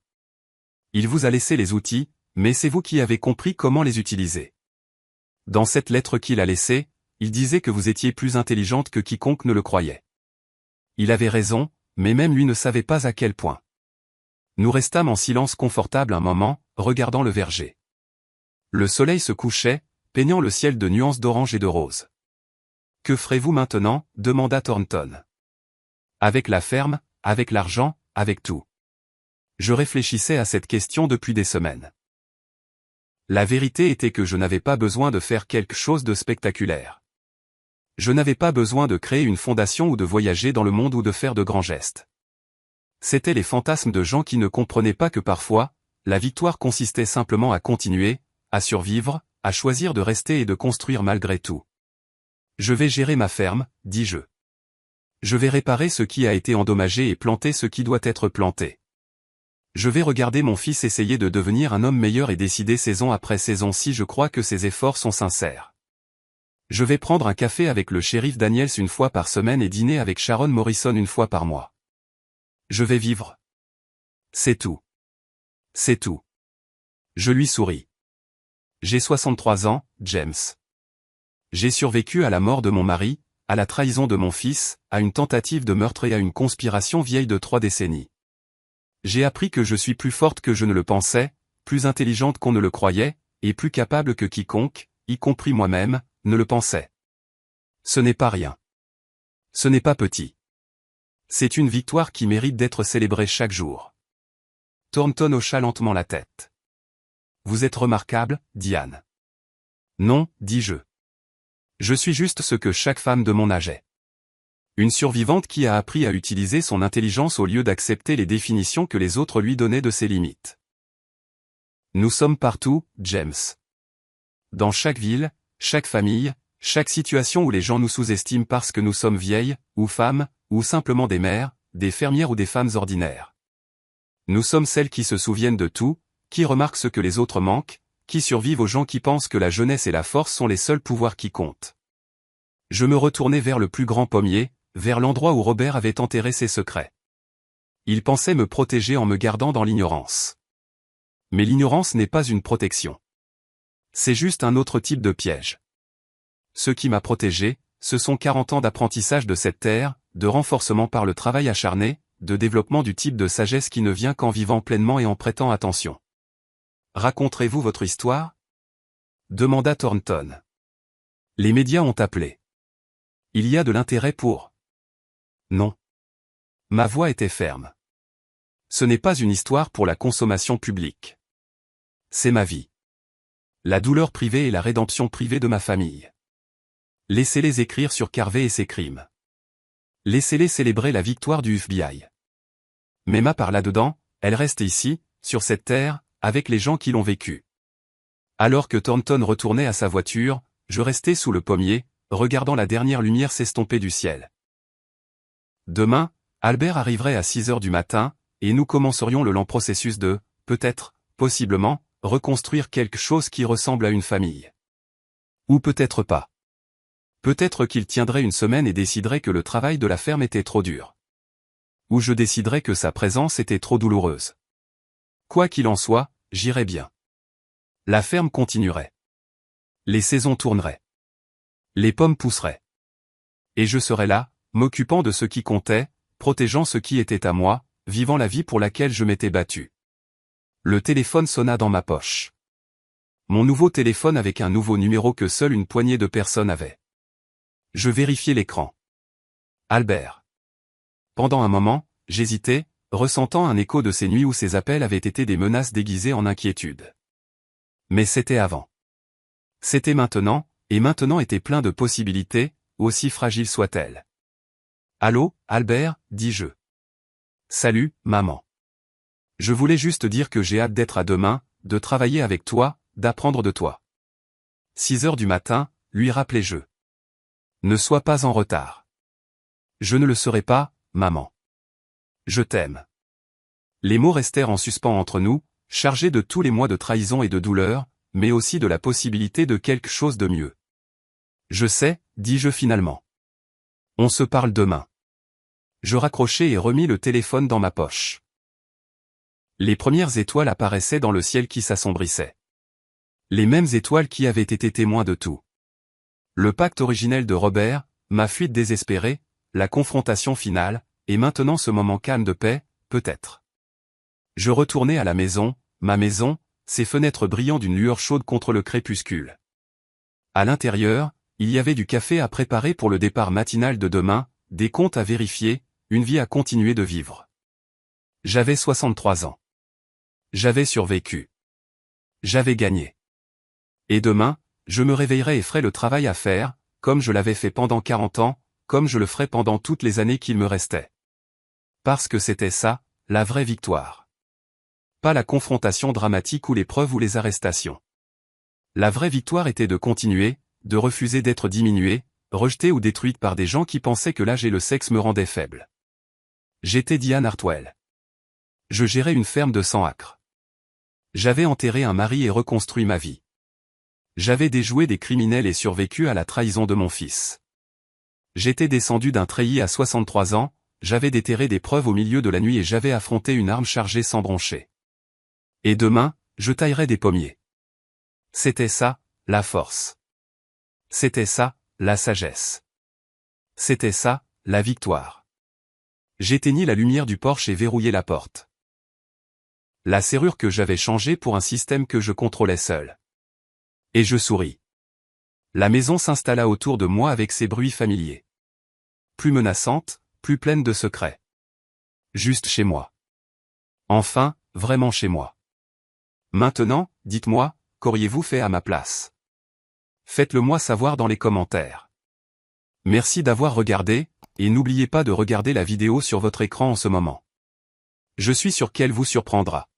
Il vous a laissé les outils, mais c'est vous qui avez compris comment les utiliser. Dans cette lettre qu'il a laissée, il disait que vous étiez plus intelligente que quiconque ne le croyait. Il avait raison, mais même lui ne savait pas à quel point. Nous restâmes en silence confortable un moment, regardant le verger. Le soleil se couchait, peignant le ciel de nuances d'orange et de rose. Que ferez-vous maintenant, demanda Thornton. Avec la ferme, avec l'argent, avec tout. Je réfléchissais à cette question depuis des semaines. La vérité était que je n'avais pas besoin de faire quelque chose de spectaculaire. Je n'avais pas besoin de créer une fondation ou de voyager dans le monde ou de faire de grands gestes. C'étaient les fantasmes de gens qui ne comprenaient pas que parfois, la victoire consistait simplement à continuer, à survivre, à choisir de rester et de construire malgré tout. Je vais gérer ma ferme, dis-je. Je vais réparer ce qui a été endommagé et planter ce qui doit être planté. Je vais regarder mon fils essayer de devenir un homme meilleur et décider saison après saison si je crois que ses efforts sont sincères. Je vais prendre un café avec le shérif Daniels une fois par semaine et dîner avec Sharon Morrison une fois par mois. Je vais vivre. C'est tout. C'est tout. Je lui souris. J'ai 63 ans, James. J'ai survécu à la mort de mon mari, à la trahison de mon fils, à une tentative de meurtre et à une conspiration vieille de 3 décennies. J'ai appris que je suis plus forte que je ne le pensais, plus intelligente qu'on ne le croyait, et plus capable que quiconque, y compris moi-même, ne le pensait. Ce n'est pas rien. Ce n'est pas petit. C'est une victoire qui mérite d'être célébrée chaque jour. Thornton hocha lentement la tête. Vous êtes remarquable, Diane. Non, dis-je. Je suis juste ce que chaque femme de mon âge est. Une survivante qui a appris à utiliser son intelligence au lieu d'accepter les définitions que les autres lui donnaient de ses limites. Nous sommes partout, James. Dans chaque ville, chaque famille, chaque situation où les gens nous sous-estiment parce que nous sommes vieilles, ou femmes, ou simplement des mères, des fermières ou des femmes ordinaires. Nous sommes celles qui se souviennent de tout, qui remarquent ce que les autres manquent, qui survivent aux gens qui pensent que la jeunesse et la force sont les seuls pouvoirs qui comptent. Je me retournai vers le plus grand pommier, vers l'endroit où Robert avait enterré ses secrets. Il pensait me protéger en me gardant dans l'ignorance. Mais l'ignorance n'est pas une protection. C'est juste un autre type de piège. Ce qui m'a protégé, ce sont 40 ans d'apprentissage de cette terre, de renforcement par le travail acharné, de développement du type de sagesse qui ne vient qu'en vivant pleinement et en prêtant attention. Raconterez-vous votre histoire? Demanda Thornton. Les médias ont appelé. Il y a de l'intérêt pour... Non. Ma voix était ferme. Ce n'est pas une histoire pour la consommation publique. C'est ma vie. La douleur privée et la rédemption privée de ma famille. Laissez-les écrire sur Carvey et ses crimes. Laissez-les célébrer la victoire du FBI. Mais ma part là-dedans, elle reste ici, sur cette terre, avec les gens qui l'ont vécu. Alors que Thornton retournait à sa voiture, je restais sous le pommier, regardant la dernière lumière s'estomper du ciel. Demain, Albert arriverait à 6 heures du matin, et nous commencerions le lent processus de, peut-être, possiblement, reconstruire quelque chose qui ressemble à une famille. Ou peut-être pas. Peut-être qu'il tiendrait une semaine et déciderait que le travail de la ferme était trop dur. Ou je déciderais que sa présence était trop douloureuse. Quoi qu'il en soit, j'irais bien. La ferme continuerait. Les saisons tourneraient. Les pommes pousseraient. Et je serais là, m'occupant de ce qui comptait, protégeant ce qui était à moi, vivant la vie pour laquelle je m'étais battu. Le téléphone sonna dans ma poche. Mon nouveau téléphone avec un nouveau numéro que seule une poignée de personnes avaient. Je vérifiai l'écran. Albert. Pendant un moment, j'hésitais, ressentant un écho de ces nuits où ces appels avaient été des menaces déguisées en inquiétude. Mais c'était avant. C'était maintenant, et maintenant était plein de possibilités, aussi fragiles soient-elles. Allô, Albert, dis-je. Salut, maman. Je voulais juste dire que j'ai hâte d'être à demain, de travailler avec toi, d'apprendre de toi. 6 heures du matin, lui rappelai-je. Ne sois pas en retard. Je ne le serai pas, maman. Je t'aime. Les mots restèrent en suspens entre nous, chargés de tous les mois de trahison et de douleur, mais aussi de la possibilité de quelque chose de mieux. Je sais, dis-je finalement. On se parle demain. Je raccrochai et remis le téléphone dans ma poche. Les premières étoiles apparaissaient dans le ciel qui s'assombrissait. Les mêmes étoiles qui avaient été témoins de tout. Le pacte originel de Robert, ma fuite désespérée, la confrontation finale, et maintenant ce moment calme de paix, peut-être. Je retournai à la maison, ma maison, ses fenêtres brillant d'une lueur chaude contre le crépuscule. À l'intérieur, il y avait du café à préparer pour le départ matinal de demain, des comptes à vérifier, une vie à continuer de vivre. J'avais 63 ans. J'avais survécu. J'avais gagné. Et demain, je me réveillerai et ferai le travail à faire, comme je l'avais fait pendant 40 ans, comme je le ferai pendant toutes les années qu'il me restait. Parce que c'était ça, la vraie victoire. Pas la confrontation dramatique ou l'épreuve ou les arrestations. La vraie victoire était de continuer, de refuser d'être diminuée, rejetée ou détruite par des gens qui pensaient que l'âge et le sexe me rendaient faible. J'étais Diane Hartwell. Je gérais une ferme de 100 acres. J'avais enterré un mari et reconstruit ma vie. J'avais déjoué des criminels et survécu à la trahison de mon fils. J'étais descendu d'un treillis à 63 ans, j'avais déterré des preuves au milieu de la nuit et j'avais affronté une arme chargée sans broncher. Et demain, je taillerai des pommiers. C'était ça, la force. C'était ça, la sagesse. C'était ça, la victoire. J'éteignis la lumière du porche et verrouillai la porte. La serrure que j'avais changée pour un système que je contrôlais seul. Et je souris. La maison s'installa autour de moi avec ses bruits familiers. Plus menaçante, plus pleine de secrets. Juste chez moi. Enfin, vraiment chez moi. Maintenant, dites-moi, qu'auriez-vous fait à ma place? Faites-le moi savoir dans les commentaires. Merci d'avoir regardé, et n'oubliez pas de regarder la vidéo sur votre écran en ce moment. Je suis sûr qu'elle vous surprendra.